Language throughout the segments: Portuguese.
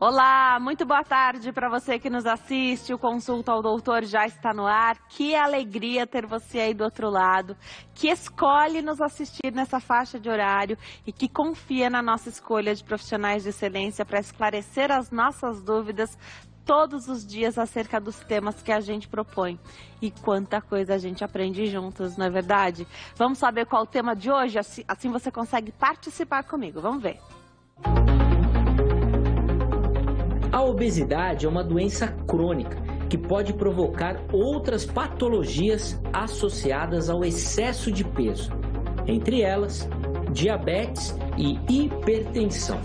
Olá, muito boa tarde para você que nos assiste. O Consulta ao Doutor já está no ar. Que alegria ter você aí do outro lado, que escolhe nos assistir nessa faixa de horário e que confia na nossa escolha de profissionais de excelência para esclarecer as nossas dúvidas todos os dias acerca dos temas que a gente propõe. E quanta coisa a gente aprende juntos, não é verdade? Vamos saber qual é o tema de hoje? Assim você consegue participar comigo. Vamos ver. A obesidade é uma doença crônica que pode provocar outras patologias associadas ao excesso de peso, entre elas, diabetes e hipertensão.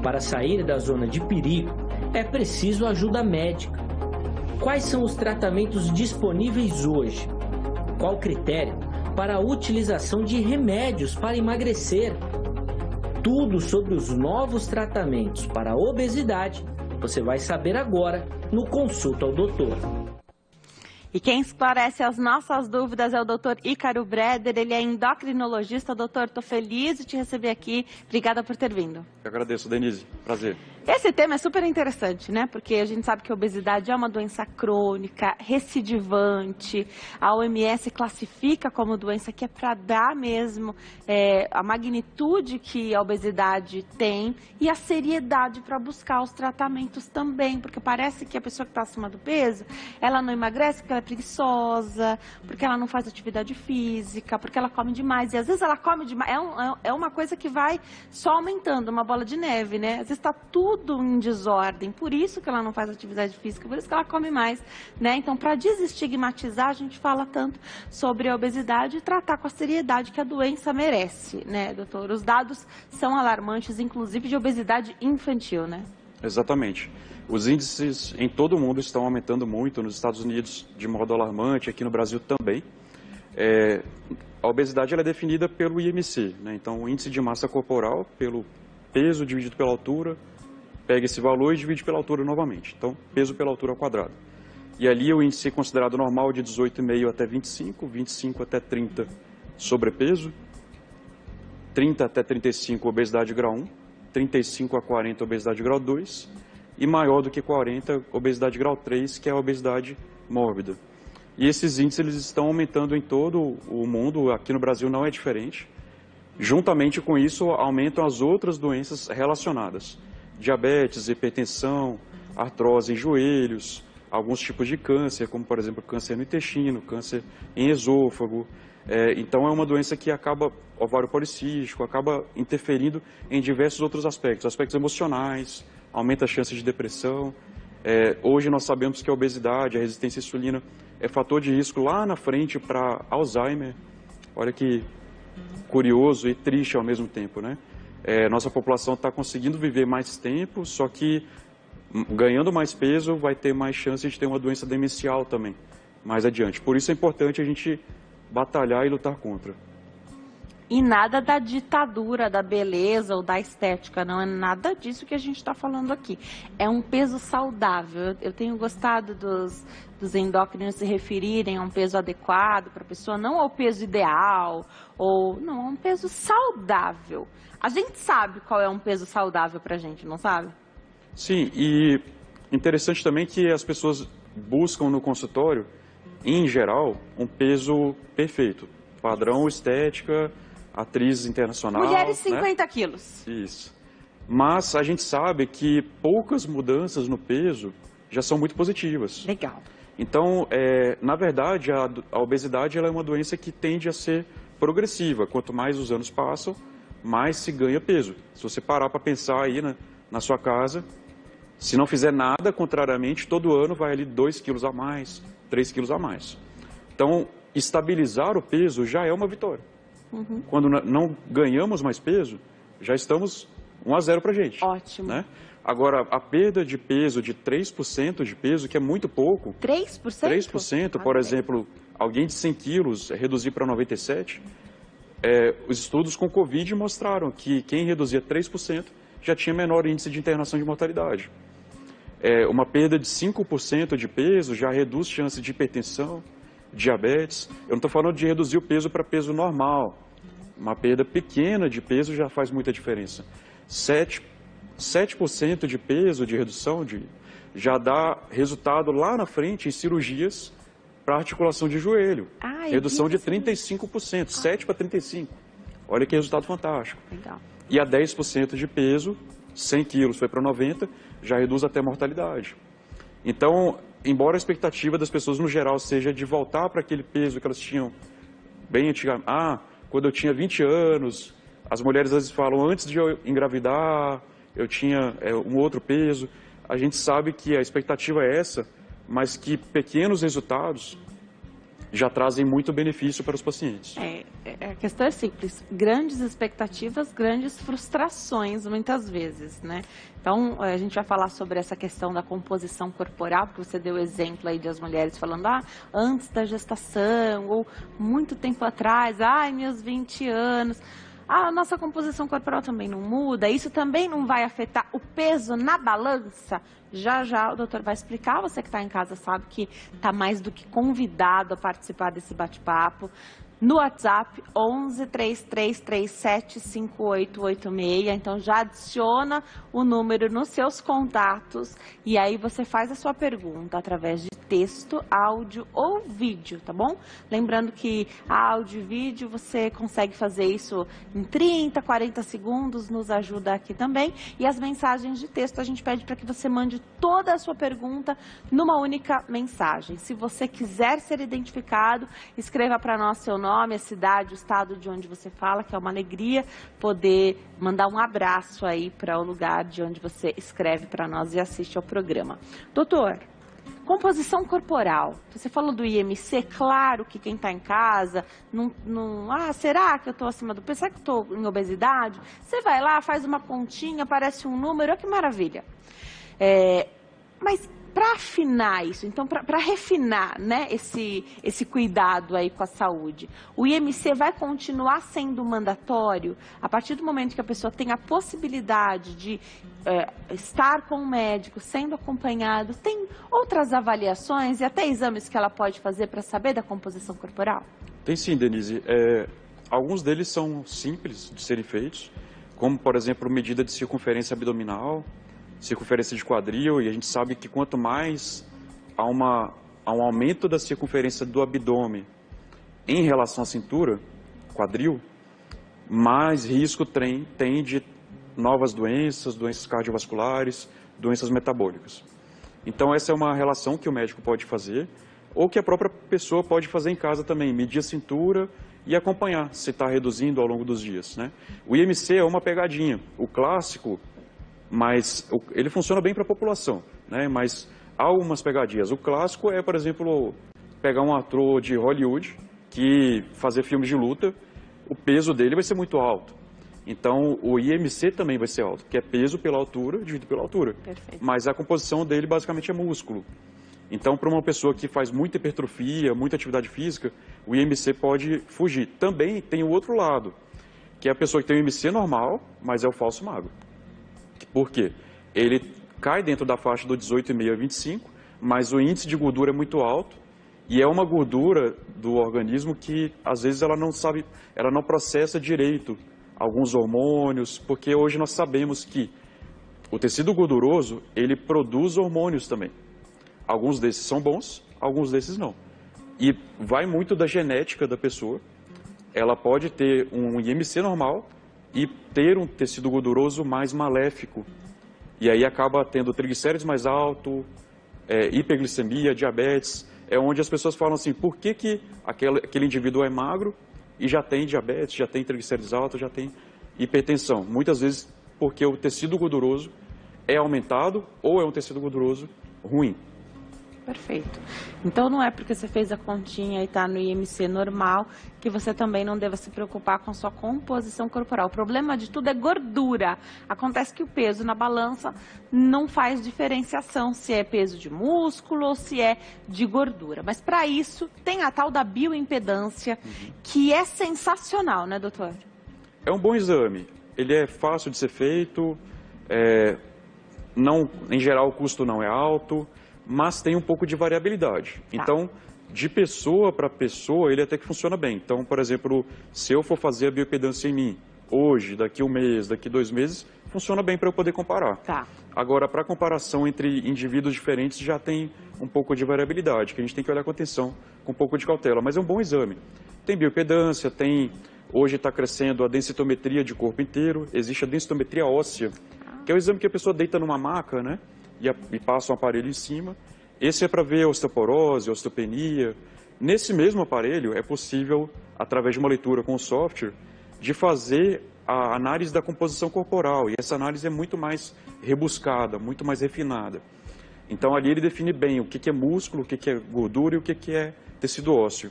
Para sair da zona de perigo, é preciso ajuda médica. Quais são os tratamentos disponíveis hoje? Qual o critério para a utilização de remédios para emagrecer? Tudo sobre os novos tratamentos para a obesidade você vai saber agora no Consulta ao Doutor. E quem esclarece as nossas dúvidas é o Dr. Ícaro Breder, ele é endocrinologista. Doutor, estou feliz de te receber aqui. Obrigada por ter vindo. Eu agradeço, Denise. Prazer. Esse tema é super interessante, né? Porque a gente sabe que a obesidade é uma doença crônica, recidivante. A OMS classifica como doença que é para dar mesmo a magnitude que a obesidade tem e a seriedade para buscar os tratamentos também. Porque parece que a pessoa que está acima do peso, ela não emagrece porque ela é preguiçosa, porque ela não faz atividade física, porque ela come demais. E às vezes ela come demais. É uma coisa que vai só aumentando, uma bola de neve, né? Às vezes está tudo em desordem, por isso que ela não faz atividade física, por isso que ela come mais, né? Então, para desestigmatizar, a gente fala tanto sobre a obesidade e tratar com a seriedade que a doença merece, né, doutor? Os dados são alarmantes, inclusive de obesidade infantil, né? Exatamente. Os índices em todo o mundo estão aumentando muito, nos Estados Unidos de modo alarmante, aqui no Brasil também. A obesidade ela é definida pelo IMC, né? Então, o índice de massa corporal, pelo peso dividido pela altura, pega esse valor e divide pela altura novamente. Então, peso pela altura ao quadrado. E ali o índice é considerado normal de 18,5 até 25, 25 até 30, sobrepeso, 30 até 35, obesidade grau 1, 35 a 40, obesidade grau 2, e maior do que 40, obesidade grau 3, que é a obesidade mórbida. E esses índices eles estão aumentando em todo o mundo, aqui no Brasil não é diferente. Juntamente com isso, aumentam as outras doenças relacionadas. Diabetes, hipertensão, artrose em joelhos, alguns tipos de câncer, como por exemplo câncer no intestino, câncer em esôfago. Então é uma doença que acaba, ovário policístico, acaba interferindo em diversos outros aspectos emocionais, aumenta a chance de depressão. Hoje nós sabemos que a obesidade, a resistência à insulina é fator de risco lá na frente para Alzheimer. Olha que curioso e triste ao mesmo tempo, né? Nossa população está conseguindo viver mais tempo, só que ganhando mais peso vai ter mais chance de ter uma doença demencial também, mais adiante. Por isso é importante a gente batalhar e lutar contra. E nada da ditadura, da beleza ou da estética, não é nada disso que a gente está falando aqui. É um peso saudável. Eu tenho gostado dos endócrinos se referirem a um peso adequado para a pessoa, não ao peso ideal, não, a um peso saudável. A gente sabe qual é um peso saudável para a gente, não sabe? Sim, e interessante também que as pessoas buscam no consultório, em geral, um peso perfeito. Padrão estética, atriz internacional. Mulheres 50 quilos. Isso. Mas a gente sabe que poucas mudanças no peso já são muito positivas. Legal. Então, na verdade, a obesidade ela é uma doença que tende a ser progressiva. Quanto mais os anos passam, mais se ganha peso. Se você parar para pensar aí na sua casa, se não fizer nada, contrariamente, todo ano vai ali 2 quilos a mais, 3 quilos a mais. Então, estabilizar o peso já é uma vitória. Uhum. Quando não ganhamos mais peso, já estamos 1-0 para a gente. Ótimo. Né? Agora, a perda de peso de 3% de peso, que é muito pouco. 3%? 3%, por exemplo, alguém de 100 quilos reduzir para 97%, os estudos com Covid mostraram que quem reduzia 3% já tinha menor índice de internação de mortalidade. Uma perda de 5% de peso já reduz chance de hipertensão, diabetes. Eu não estou falando de reduzir o peso para peso normal. Uma perda pequena de peso já faz muita diferença. 7% de peso, de redução, já dá resultado lá na frente em cirurgias para articulação de joelho. Redução de 35%, 7 para 35%. Olha que resultado fantástico. Legal. E a 10% de peso, 100 quilos foi para 90, já reduz até a mortalidade. Então, embora a expectativa das pessoas no geral seja de voltar para aquele peso que elas tinham bem antigamente, quando eu tinha 20 anos, as mulheres às vezes falam, antes de eu engravidar, eu tinha um outro peso. A gente sabe que a expectativa é essa, mas que pequenos resultados já trazem muito benefício para os pacientes. A questão é simples, grandes expectativas, grandes frustrações muitas vezes, né? Então, a gente vai falar sobre essa questão da composição corporal, porque você deu o exemplo aí das mulheres falando, antes da gestação, ou muito tempo atrás, meus 20 anos... A nossa composição corporal também não muda, isso também não vai afetar o peso na balança? Já já o doutor vai explicar, você que está em casa sabe que está mais do que convidado a participar desse bate-papo. No WhatsApp, 1133375886, então já adiciona o número nos seus contatos e aí você faz a sua pergunta através de texto, áudio ou vídeo, tá bom? Lembrando que áudio e vídeo você consegue fazer isso em 30, 40 segundos, nos ajuda aqui também. E as mensagens de texto a gente pede para que você mande toda a sua pergunta numa única mensagem. Se você quiser ser identificado, escreva para nós seu nome, a cidade, o estado de onde você fala, que é uma alegria poder mandar um abraço aí para o lugar de onde você escreve para nós e assiste ao programa. Doutor, composição corporal. Você falou do IMC, claro que quem está em casa, será que eu estou acima do peso? Será que eu estou em obesidade? Você vai lá, faz uma continha, aparece um número, olha que maravilha. Mas para afinar isso, então para refinar, né, esse cuidado aí com a saúde, o IMC vai continuar sendo mandatório a partir do momento que a pessoa tem a possibilidade de estar com o médico, sendo acompanhado? Tem outras avaliações e até exames que ela pode fazer para saber da composição corporal? Tem sim, Denise. Alguns deles são simples de serem feitos, como, por exemplo, medida de circunferência abdominal, circunferência de quadril, e a gente sabe que quanto mais há um aumento da circunferência do abdômen em relação à cintura, quadril, mais risco tem de novas doenças, doenças cardiovasculares, doenças metabólicas. Então essa é uma relação que o médico pode fazer, ou que a própria pessoa pode fazer em casa também, medir a cintura e acompanhar se está reduzindo ao longo dos dias, né? O IMC é uma pegadinha, o clássico, mas ele funciona bem para a população, né? Mas há algumas pegadinhas. O clássico é, por exemplo, pegar um ator de Hollywood que fazer filmes de luta, o peso dele vai ser muito alto. Então, o IMC também vai ser alto, que é peso pela altura, dividido pela altura. Perfeito. Mas a composição dele basicamente é músculo. Então, para uma pessoa que faz muita hipertrofia, muita atividade física, o IMC pode fugir. Também tem o outro lado, que é a pessoa que tem o IMC normal, mas é o falso magro. Por quê? Ele cai dentro da faixa do 18,5 a 25, mas o índice de gordura é muito alto e é uma gordura do organismo que às vezes ela não processa direito alguns hormônios, porque hoje nós sabemos que o tecido gorduroso, ele produz hormônios também. Alguns desses são bons, alguns desses não. E vai muito da genética da pessoa. Ela pode ter um IMC normal e ter um tecido gorduroso mais maléfico. E aí acaba tendo triglicéridos mais alto, hiperglicemia, diabetes. É onde as pessoas falam assim, por que aquele indivíduo é magro e já tem diabetes, já tem triglicéridos altos, já tem hipertensão? Muitas vezes porque o tecido gorduroso é aumentado ou é um tecido gorduroso ruim. Perfeito. Então não é porque você fez a continha e está no IMC normal que você também não deva se preocupar com a sua composição corporal. O problema de tudo é gordura. Acontece que o peso na balança não faz diferenciação se é peso de músculo ou se é de gordura. Mas para isso tem a tal da bioimpedância, que é sensacional, né, doutor? É um bom exame. Ele é fácil de ser feito, em geral o custo não é alto, mas tem um pouco de variabilidade. Tá. Então, de pessoa para pessoa, ele até que funciona bem. Então, por exemplo, se eu for fazer a bioimpedância em mim, hoje, daqui 1 mês, daqui 2 meses, funciona bem para eu poder comparar. Tá. Agora, para comparação entre indivíduos diferentes, já tem um pouco de variabilidade, que a gente tem que olhar com atenção, com um pouco de cautela, mas é um bom exame. Tem bioimpedância, hoje está crescendo a densitometria de corpo inteiro, existe a densitometria óssea, que é o exame que a pessoa deita numa maca, né, e passa um aparelho em cima. Esse é para ver osteoporose, osteopenia. Nesse mesmo aparelho é possível, através de uma leitura com o software, de fazer a análise da composição corporal, e essa análise é muito mais rebuscada, muito mais refinada. Então ali ele define bem o que é músculo, o que é gordura e o que é tecido ósseo.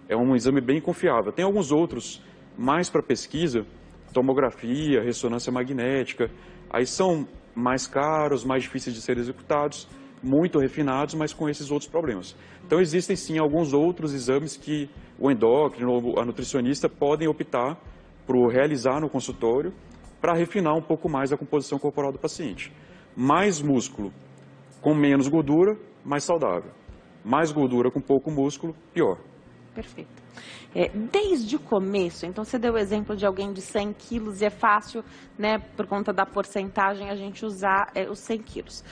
É um exame bem confiável. Tem alguns outros mais para pesquisa, tomografia, ressonância magnética, aí são mais caros, mais difíceis de serem executados, muito refinados, mas com esses outros problemas. Então existem sim alguns outros exames que o endócrino, a nutricionista podem optar por realizar no consultório para refinar um pouco mais a composição corporal do paciente. Mais músculo com menos gordura, mais saudável. Mais gordura com pouco músculo, pior. Perfeito. Desde o começo, então você deu o exemplo de alguém de 100 quilos e é fácil, né, por conta da porcentagem, a gente usar os 100 quilos.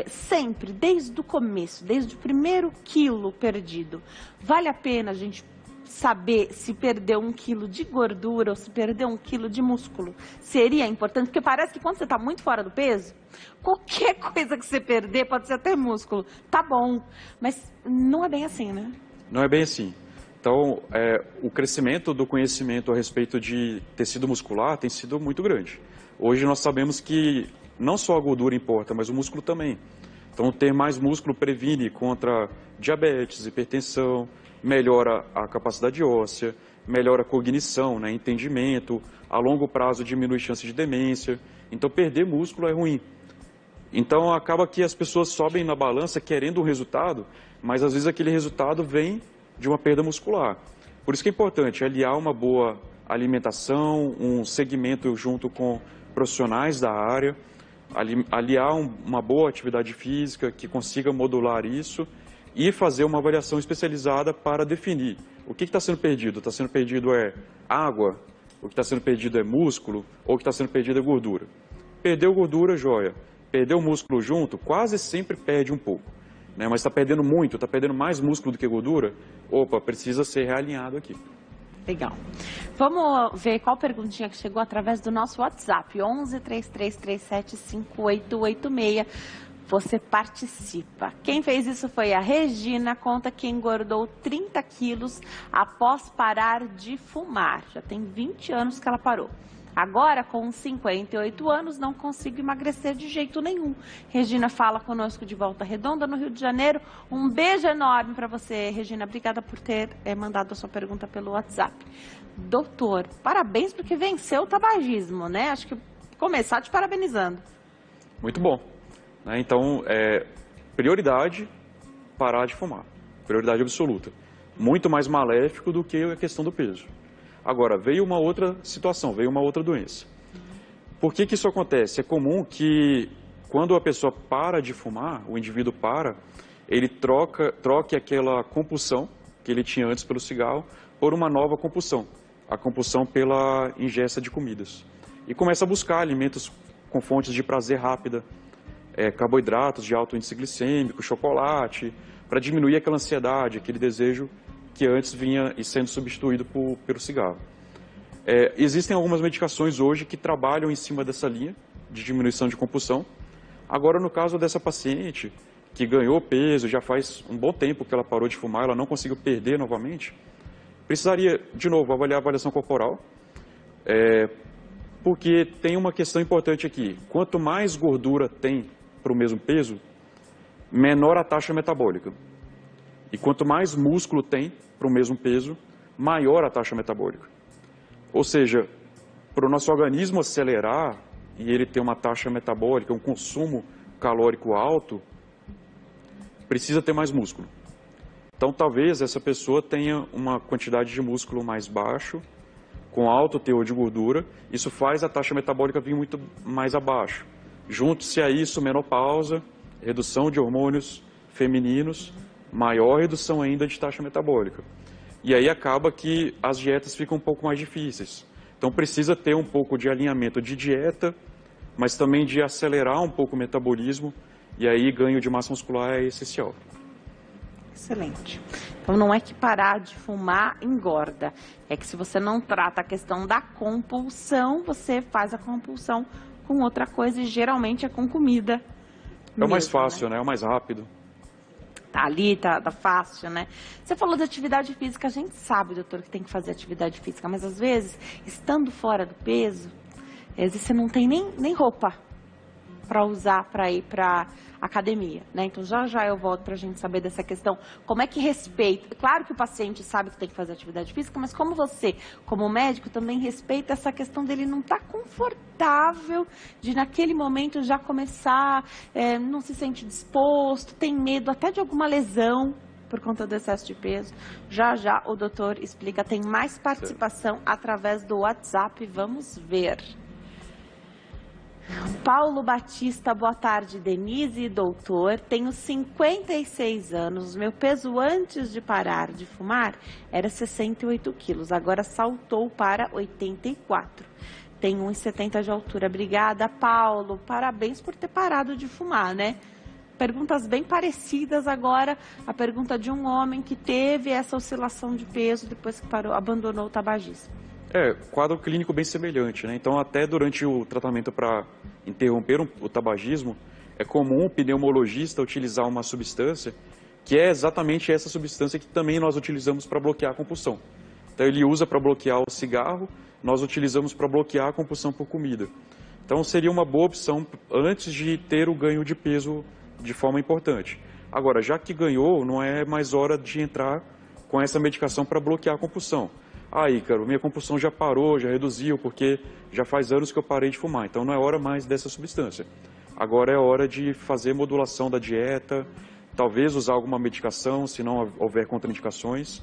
Sempre, desde o começo, desde o primeiro quilo perdido, vale a pena a gente saber se perdeu 1 quilo de gordura ou se perdeu 1 quilo de músculo? Seria importante, porque parece que quando você está muito fora do peso, qualquer coisa que você perder, pode ser até músculo, tá bom, mas não é bem assim, né? Não é bem assim. Então, o crescimento do conhecimento a respeito de tecido muscular tem sido muito grande. Hoje nós sabemos que não só a gordura importa, mas o músculo também. Então, ter mais músculo previne contra diabetes, hipertensão, melhora a capacidade óssea, melhora a cognição, né, entendimento, a longo prazo diminui chance de demência. Então, perder músculo é ruim. Então, acaba que as pessoas sobem na balança querendo um resultado, mas às vezes aquele resultado vem de uma perda muscular. Por isso que é importante aliar uma boa alimentação, um segmento junto com profissionais da área, aliar uma boa atividade física que consiga modular isso e fazer uma avaliação especializada para definir o que está sendo perdido. Está sendo perdido é água, o que está sendo perdido é músculo, ou o que está sendo perdido é gordura. Perdeu gordura, joia. Perdeu músculo junto, quase sempre perde um pouco. Mas está perdendo muito, está perdendo mais músculo do que gordura, opa, precisa ser realinhado aqui. Legal. Vamos ver qual perguntinha que chegou através do nosso WhatsApp, 11 3337 5886. Você participa. Quem fez isso foi a Regina, conta que engordou 30 quilos após parar de fumar. Já tem 20 anos que ela parou. Agora, com 58 anos, não consigo emagrecer de jeito nenhum. Regina fala conosco de Volta Redonda, no Rio de Janeiro. Um beijo enorme para você, Regina. Obrigada por ter mandado a sua pergunta pelo WhatsApp. Doutor, parabéns porque venceu o tabagismo, né? Acho que começar te parabenizando. Muito bom. Então, prioridade, parar de fumar. Prioridade absoluta. Muito mais maléfico do que a questão do peso. Agora, veio uma outra situação, veio uma outra doença. Por que isso acontece? É comum que, quando a pessoa para de fumar, o indivíduo para, ele troque aquela compulsão que ele tinha antes pelo cigarro por uma nova compulsão, a compulsão pela ingesta de comidas. E começa a buscar alimentos com fontes de prazer rápida, carboidratos de alto índice glicêmico, chocolate, para diminuir aquela ansiedade, aquele desejo que antes vinha sendo substituído pelo cigarro. Existem algumas medicações hoje que trabalham em cima dessa linha de diminuição de compulsão. Agora, no caso dessa paciente que ganhou peso, já faz um bom tempo que ela parou de fumar, ela não conseguiu perder novamente, precisaria, de novo, avaliar a avaliação corporal, porque tem uma questão importante aqui. Quanto mais gordura tem para o mesmo peso, menor a taxa metabólica. E quanto mais músculo tem para o mesmo peso, maior a taxa metabólica. Ou seja, para o nosso organismo acelerar e ele ter uma taxa metabólica, um consumo calórico alto, precisa ter mais músculo. Então, talvez essa pessoa tenha uma quantidade de músculo mais baixo, com alto teor de gordura, isso faz a taxa metabólica vir muito mais abaixo. Junte-se a isso menopausa, redução de hormônios femininos, maior redução ainda de taxa metabólica. E aí acaba que as dietas ficam um pouco mais difíceis. Então precisa ter um pouco de alinhamento de dieta mas também de acelerar um pouco o metabolismo, e aí ganho de massa muscular é essencial. Excelente. Então não é que parar de fumar engorda, é que se você não trata a questão da compulsão, você faz a compulsão com outra coisa e geralmente é com comida. É o mais fácil, né? É o mais rápido. Tá ali, tá fácil, né? Você falou de atividade física, a gente sabe, doutor, que tem que fazer atividade física, mas às vezes, estando fora do peso, às vezes você não tem nem roupa para usar para ir para academia, né? Então já eu volto para a gente saber dessa questão, como é que respeita, claro que o paciente sabe que tem que fazer atividade física, mas como você, como médico, também respeita essa questão dele não estar confortável de naquele momento já começar, não se sente disposto, tem medo até de alguma lesão por conta do excesso de peso. Já o doutor explica, tem mais participação através do WhatsApp, vamos ver. Paulo Batista, boa tarde, Denise e doutor. Tenho 56 anos. Meu peso antes de parar de fumar era 68 quilos. Agora saltou para 84. Tenho 1,70 de altura. Obrigada, Paulo. Parabéns por ter parado de fumar, né? Perguntas bem parecidas agora. A pergunta de um homem que teve essa oscilação de peso depois que parou, abandonou o tabagismo. Quadro clínico bem semelhante, né? Então, até durante o tratamento para interromper o tabagismo, é comum o pneumologista utilizar uma substância que é exatamente essa substância que também nós utilizamos para bloquear a compulsão. Então, ele usa para bloquear o cigarro, nós utilizamos para bloquear a compulsão por comida. Então, seria uma boa opção antes de ter o ganho de peso de forma importante. Agora, já que ganhou, não é mais hora de entrar com essa medicação para bloquear a compulsão. Ícaro, minha compulsão já parou, já reduziu, porque já faz anos que eu parei de fumar, então não é hora mais dessa substância. Agora é hora de fazer modulação da dieta, talvez usar alguma medicação, se não houver contraindicações,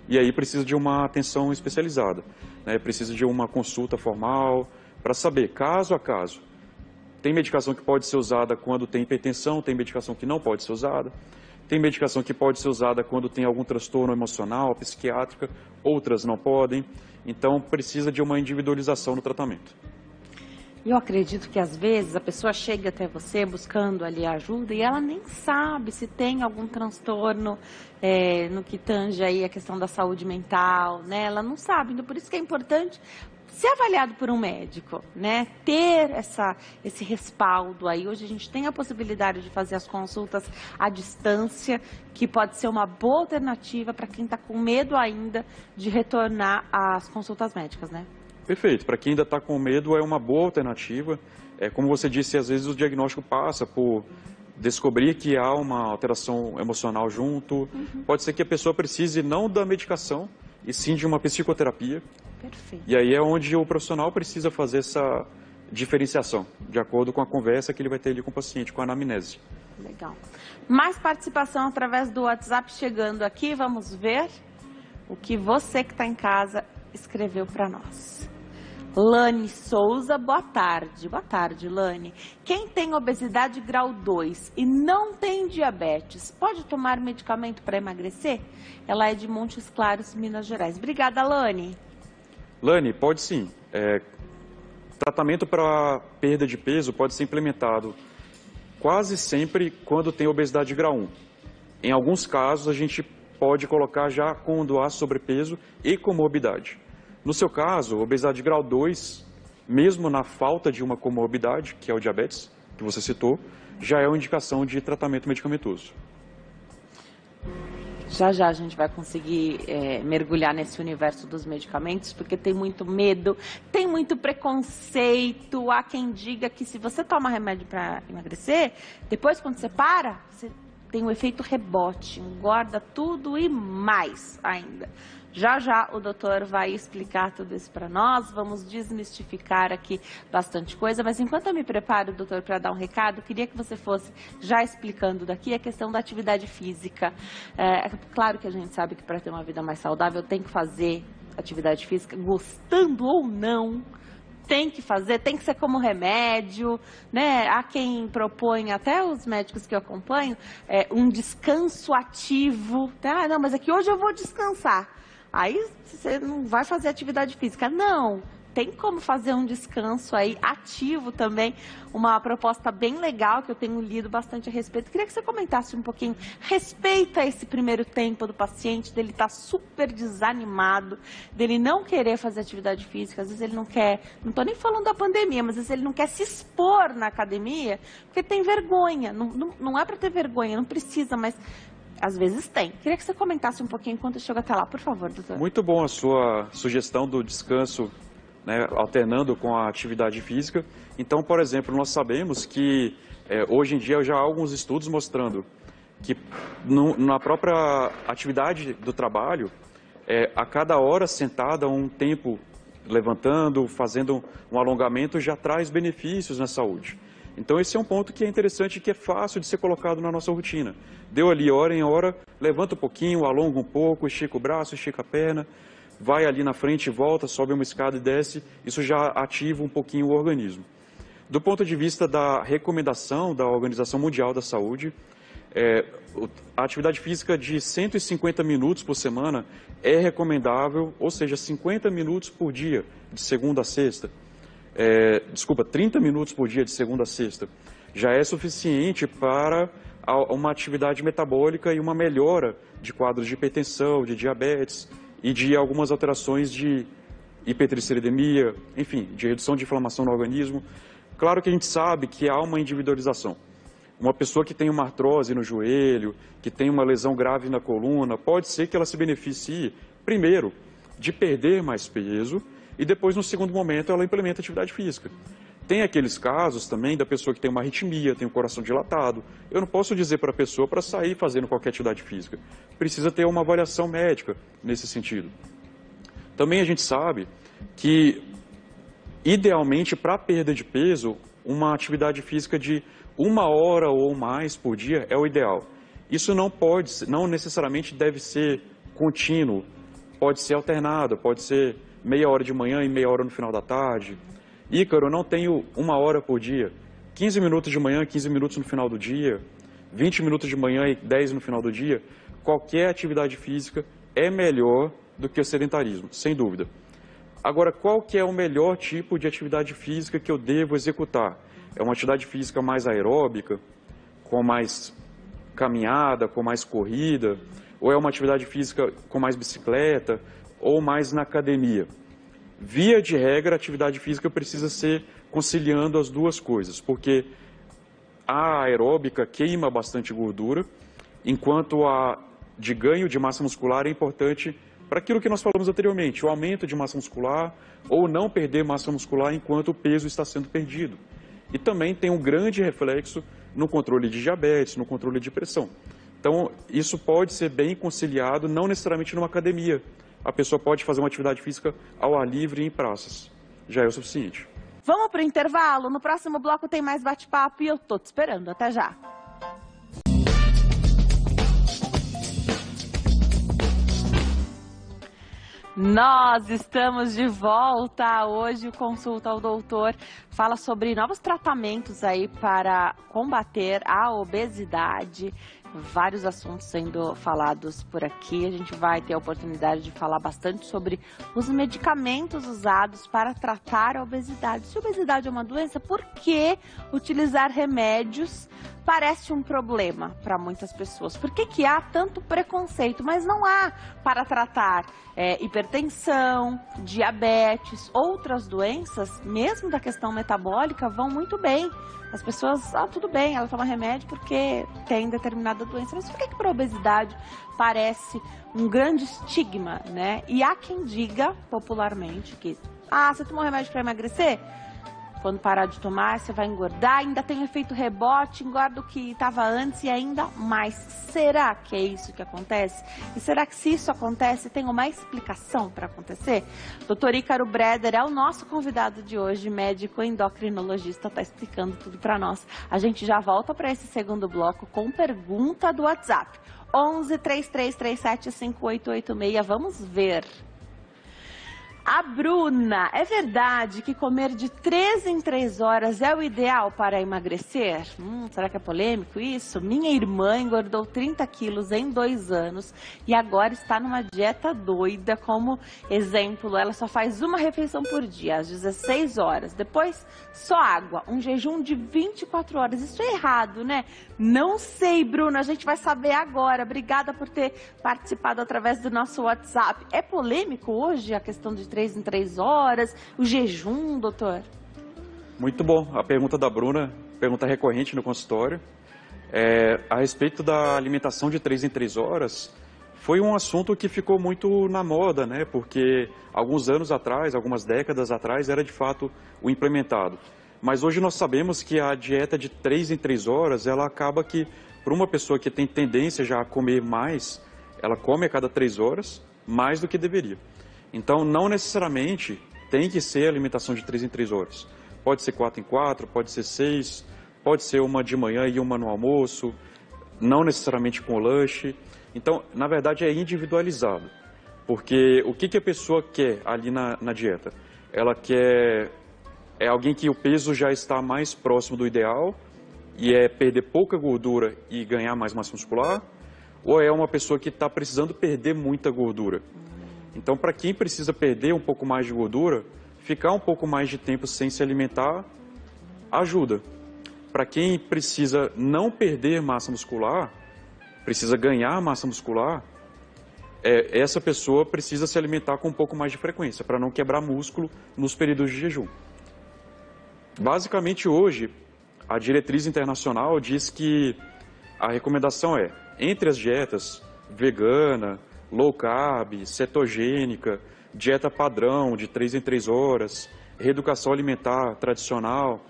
e aí precisa de uma atenção especializada, né? Precisa de uma consulta formal, para saber, caso a caso. Tem medicação que pode ser usada quando tem hipertensão, tem medicação que não pode ser usada. Tem medicação que pode ser usada quando tem algum transtorno emocional, psiquiátrica, outras não podem. Então, precisa de uma individualização no tratamento. Eu acredito que, às vezes, a pessoa chega até você buscando ali ajuda e ela nem sabe se tem algum transtorno no que tange aí a questão da saúde mental, né? Ela não sabe. Então, por isso que é importante ser avaliado por um médico, né? Ter esse respaldo aí. Hoje a gente tem a possibilidade de fazer as consultas à distância, que pode ser uma boa alternativa para quem está com medo ainda de retornar às consultas médicas, né? Perfeito. Para quem ainda está com medo, é uma boa alternativa. Como você disse, às vezes o diagnóstico passa por descobrir que há uma alteração emocional junto. Pode ser que a pessoa precise não da medicação, e sim de uma psicoterapia. Perfeito. E aí é onde o profissional precisa fazer essa diferenciação, de acordo com a conversa que ele vai ter ali com o paciente, com a anamnese. Legal. Mais participação através do WhatsApp chegando aqui. Vamos ver o que você que está em casa escreveu para nós. Lani Souza, boa tarde. Boa tarde, Lani. Quem tem obesidade grau 2 e não tem diabetes, pode tomar medicamento para emagrecer? Ela é de Montes Claros, Minas Gerais. Obrigada, Lani. Lani, pode sim. Tratamento para perda de peso pode ser implementado quase sempre quando tem obesidade grau 1. Em alguns casos, a gente pode colocar já quando há sobrepeso e comorbidade. No seu caso, obesidade grau 2, mesmo na falta de uma comorbidade, que é o diabetes, que você citou, já é uma indicação de tratamento medicamentoso. Já a gente vai conseguir mergulhar nesse universo dos medicamentos, porque tem muito medo, tem muito preconceito. Há quem diga que se você toma remédio para emagrecer, depois quando você para, você tem um efeito rebote, engorda tudo e mais ainda. Já o doutor vai explicar tudo isso para nós, vamos desmistificar aqui bastante coisa, mas enquanto eu me preparo, doutor, para dar um recado, queria que você fosse já explicando daqui a questão da atividade física. Claro que a gente sabe que para ter uma vida mais saudável tem que fazer atividade física, gostando ou não, tem que fazer, tem que ser como remédio, né? Há quem propõe, até os médicos que eu acompanho, um descanso ativo. Ah, não, mas é que hoje eu vou descansar. Aí você não vai fazer atividade física. Não, tem como fazer um descanso aí ativo também, uma proposta bem legal que eu tenho lido bastante a respeito. Queria que você comentasse um pouquinho, respeita esse primeiro tempo do paciente, dele estar super desanimado, dele não querer fazer atividade física, às vezes ele não quer, não estou nem falando da pandemia, mas às vezes ele não quer se expor na academia, porque tem vergonha, não é para ter vergonha, não precisa, mas às vezes tem. Queria que você comentasse um pouquinho enquanto eu chego até lá, por favor, doutor. Muito bom a sua sugestão do descanso, né, alternando com a atividade física. Então, por exemplo, nós sabemos que hoje em dia já há alguns estudos mostrando que na própria atividade do trabalho, a cada hora sentada, um tempo levantando, fazendo um alongamento, já traz benefícios na saúde. Então esse é um ponto que é interessante e que é fácil de ser colocado na nossa rotina. Deu ali hora em hora, levanta um pouquinho, alonga um pouco, estica o braço, estica a perna, vai ali na frente, volta, sobe uma escada e desce, isso já ativa um pouquinho o organismo. Do ponto de vista da recomendação da Organização Mundial da Saúde, a atividade física de 150 minutos por semana é recomendável, ou seja, 50 minutos por dia, de segunda a sexta. 30 minutos por dia de segunda a sexta, já é suficiente para uma atividade metabólica e uma melhora de quadros de hipertensão, de diabetes e de algumas alterações de hipertrigliceridemia, enfim, de redução de inflamação no organismo. Claro que a gente sabe que há uma individualização. Uma pessoa que tem uma artrose no joelho, que tem uma lesão grave na coluna, pode ser que ela se beneficie, primeiro, de perder mais peso, e depois, no segundo momento, ela implementa atividade física. Tem aqueles casos também da pessoa que tem uma arritmia, tem o coração dilatado. Eu não posso dizer para a pessoa para sair fazendo qualquer atividade física. Precisa ter uma avaliação médica nesse sentido. Também a gente sabe que, idealmente, para a perda de peso, uma atividade física de 1 hora ou mais por dia é o ideal. Isso não necessariamente deve ser contínuo, pode ser alternado, pode ser meia hora de manhã e meia hora no final da tarde. Ícaro, eu não tenho 1 hora por dia. 15 minutos de manhã, 15 minutos no final do dia, 20 minutos de manhã e 10 no final do dia. Qualquer atividade física é melhor do que o sedentarismo, sem dúvida. Agora, qual que é o melhor tipo de atividade física que eu devo executar? É uma atividade física mais aeróbica, com mais caminhada, com mais corrida? Ou é uma atividade física com mais bicicleta? Ou mais na academia? Via de regra, a atividade física precisa ser conciliando as duas coisas, porque a aeróbica queima bastante gordura, enquanto a de ganho de massa muscular é importante para aquilo que nós falamos anteriormente, o aumento de massa muscular ou não perder massa muscular enquanto o peso está sendo perdido. E também tem um grande reflexo no controle de diabetes, no controle de pressão. Então, isso pode ser bem conciliado, não necessariamente numa academia. A pessoa pode fazer uma atividade física ao ar livre em praças. Já é o suficiente. Vamos para o intervalo? No próximo bloco tem mais bate-papo e eu tô te esperando. Até já. Nós estamos de volta. Hoje o Consulta ao Doutor fala sobre novos tratamentos aí para combater a obesidade. Vários assuntos sendo falados por aqui. A gente vai ter a oportunidade de falar bastante sobre os medicamentos usados para tratar a obesidade. Se a obesidade é uma doença, por que utilizar remédios parece um problema para muitas pessoas? Por que há tanto preconceito? Mas não há para tratar hipertensão, diabetes, outras doenças, mesmo da questão metabólica, vão muito bem. As pessoas, tudo bem, ela toma remédio porque tem determinada doença. Mas por que para a obesidade parece um grande estigma, né? E há quem diga popularmente que, você tomou remédio para emagrecer? Quando parar de tomar, você vai engordar, ainda tem efeito rebote, engorda o que estava antes e ainda mais. Será que é isso que acontece? E será que se isso acontece, tem uma explicação para acontecer? Dr. Ícaro Breder é o nosso convidado de hoje, médico endocrinologista, está explicando tudo para nós. A gente já volta para esse segundo bloco com pergunta do WhatsApp. 11 3337 5886, vamos ver. A Bruna, é verdade que comer de 3 em 3 horas é o ideal para emagrecer? Será que é polêmico isso? Minha irmã engordou 30 quilos em 2 anos e agora está numa dieta doida. Como exemplo, ela só faz uma refeição por dia, às 16 horas. Depois, só água, um jejum de 24 horas. Isso é errado, né? Não sei, Bruna, a gente vai saber agora. Obrigada por ter participado através do nosso WhatsApp. É polêmico hoje a questão de 3 em 3 horas, o jejum, doutor? Muito bom. A pergunta da Bruna, pergunta recorrente no consultório. A respeito da alimentação de 3 em 3 horas, foi um assunto que ficou muito na moda, né? Porque alguns anos atrás, algumas décadas atrás, era de fato o implementado. Mas hoje nós sabemos que a dieta de 3 em 3 horas, ela acaba que, para uma pessoa que tem tendência já a comer mais, ela come a cada 3 horas, mais do que deveria. Então, não necessariamente tem que ser alimentação de 3 em 3 horas. Pode ser 4 em 4, pode ser 6, pode ser uma de manhã e uma no almoço, não necessariamente com lanche. Então, na verdade, é individualizado. Porque o que a pessoa quer ali na dieta? Ela quer... É alguém que o peso já está mais próximo do ideal e é perder pouca gordura e ganhar mais massa muscular? Ou é uma pessoa que está precisando perder muita gordura? Então, para quem precisa perder um pouco mais de gordura, ficar um pouco mais de tempo sem se alimentar ajuda. Para quem precisa não perder massa muscular, precisa ganhar massa muscular, essa pessoa precisa se alimentar com um pouco mais de frequência, para não quebrar músculo nos períodos de jejum. Basicamente, hoje, a diretriz internacional diz que a recomendação é, entre as dietas vegana, low carb, cetogênica, dieta padrão de 3 em 3 horas, reeducação alimentar tradicional,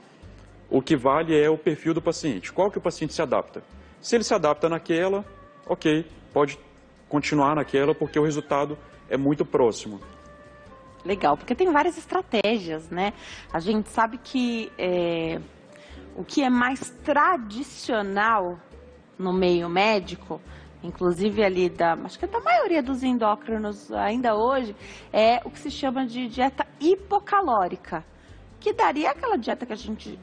o que vale é o perfil do paciente. Qual que o paciente se adapta? Se ele se adapta naquela, ok, pode continuar naquela porque o resultado é muito próximo. Legal, porque tem várias estratégias, né? A gente sabe que o que é mais tradicional no meio médico, inclusive ali acho que da maioria dos endócrinos ainda hoje, é o que se chama de dieta hipocalórica, que daria aquela dieta que a gente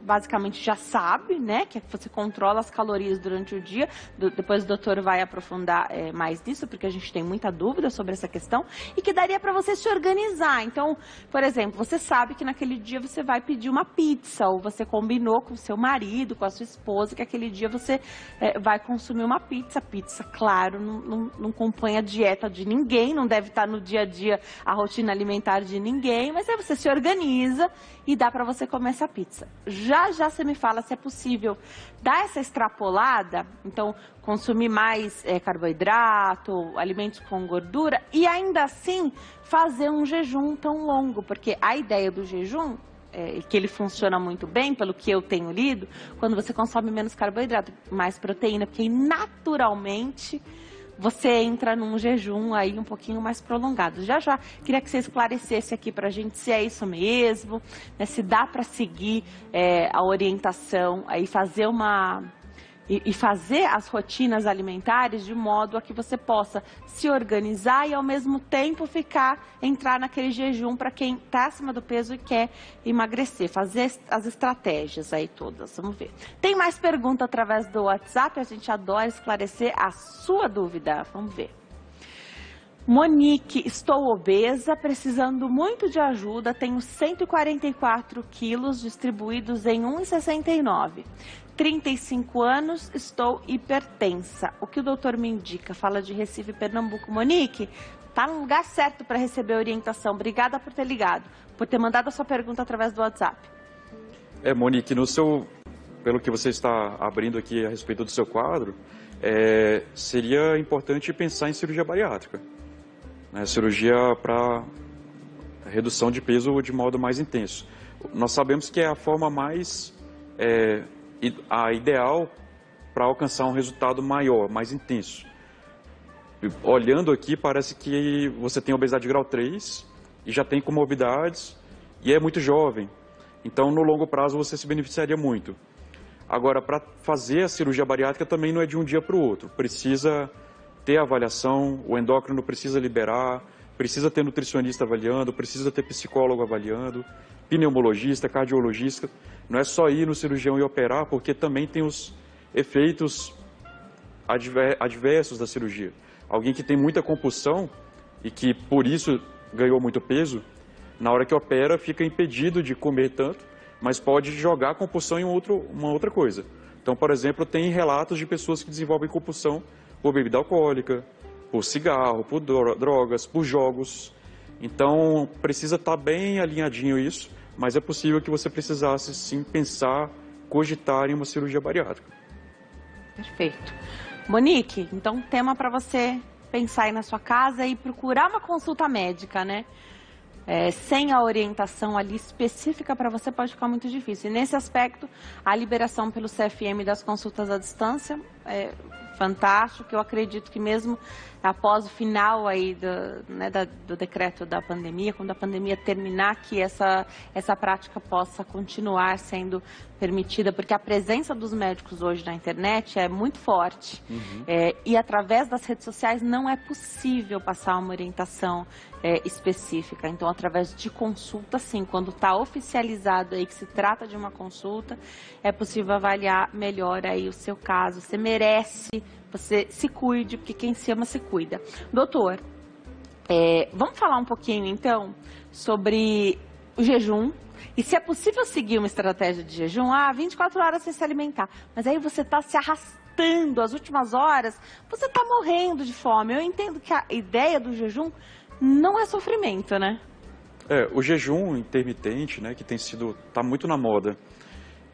basicamente já sabe, né, que você controla as calorias durante o dia. Depois o doutor vai aprofundar mais nisso, porque a gente tem muita dúvida sobre essa questão, e que daria para você se organizar. Então, por exemplo, você sabe que naquele dia você vai pedir uma pizza, ou você combinou com o seu marido, com a sua esposa, que aquele dia você vai consumir uma pizza. Pizza, claro, não compõe a dieta de ninguém, não deve estar no dia a dia a rotina alimentar de ninguém, mas aí você se organiza e dá para você comer essa pizza. Já você me fala se é possível dar essa extrapolada, então consumir mais carboidrato, alimentos com gordura e ainda assim fazer um jejum tão longo, porque a ideia do jejum, que ele funciona muito bem, pelo que eu tenho lido, quando você consome menos carboidrato, mais proteína, porque naturalmente você entra num jejum aí um pouquinho mais prolongado. Já queria que você esclarecesse aqui pra gente se é isso mesmo, né, se dá para seguir a orientação, aí fazer fazer as rotinas alimentares de modo a que você possa se organizar e ao mesmo tempo entrar naquele jejum para quem está acima do peso e quer emagrecer, fazer as estratégias aí todas. Vamos ver. Tem mais pergunta através do WhatsApp, a gente adora esclarecer a sua dúvida. Vamos ver. Monique, estou obesa, precisando muito de ajuda, tenho 144 quilos distribuídos em 1,69. 35 anos, estou hipertensa. O que o doutor me indica? Fala de Recife, Pernambuco. Monique, tá no lugar certo para receber orientação. Obrigada por ter ligado, por ter mandado a sua pergunta através do WhatsApp. Monique, pelo que você está abrindo aqui a respeito do seu quadro, seria importante pensar em cirurgia bariátrica. Né? Cirurgia para redução de peso de modo mais intenso. Nós sabemos que é a forma mais... a ideal para alcançar um resultado maior, mais intenso. Olhando aqui, parece que você tem obesidade de grau 3 e já tem comorbidades e é muito jovem. Então, no longo prazo, você se beneficiaria muito. Agora, para fazer a cirurgia bariátrica também não é de um dia para o outro. Precisa ter avaliação, o endócrino precisa liberar, precisa ter nutricionista avaliando, precisa ter psicólogo avaliando, pneumologista, cardiologista. Não é só ir no cirurgião e operar, porque também tem os efeitos adversos da cirurgia. Alguém que tem muita compulsão e que por isso ganhou muito peso, na hora que opera fica impedido de comer tanto, mas pode jogar a compulsão em uma outra coisa. Então, por exemplo, tem relatos de pessoas que desenvolvem compulsão por bebida alcoólica, por cigarro, por drogas, por jogos. Então, precisa estar bem alinhadinho isso, mas é possível que você precisasse sim pensar, cogitar em uma cirurgia bariátrica. Perfeito. Monique, então tema para você pensar aí na sua casa e procurar uma consulta médica, né? Sem a orientação ali específica para você pode ficar muito difícil. E nesse aspecto, a liberação pelo CFM das consultas à distância é fantástico. Eu acredito que mesmo após o final aí do decreto da pandemia, quando a pandemia terminar, que essa prática possa continuar sendo permitida, porque a presença dos médicos hoje na internet é muito forte. E através das redes sociais não é possível passar uma orientação específica. Então, através de consulta, sim, quando está oficializado aí que se trata de uma consulta, é possível avaliar melhor aí o seu caso. Você merece, você se cuide, porque quem se ama se cuida. Doutor, vamos falar um pouquinho então sobre o jejum. E se é possível seguir uma estratégia de jejum, 24 horas sem se alimentar. Mas aí você está se arrastando as últimas horas, você está morrendo de fome. Eu entendo que a ideia do jejum não é sofrimento, né? O jejum intermitente, né, que está muito na moda,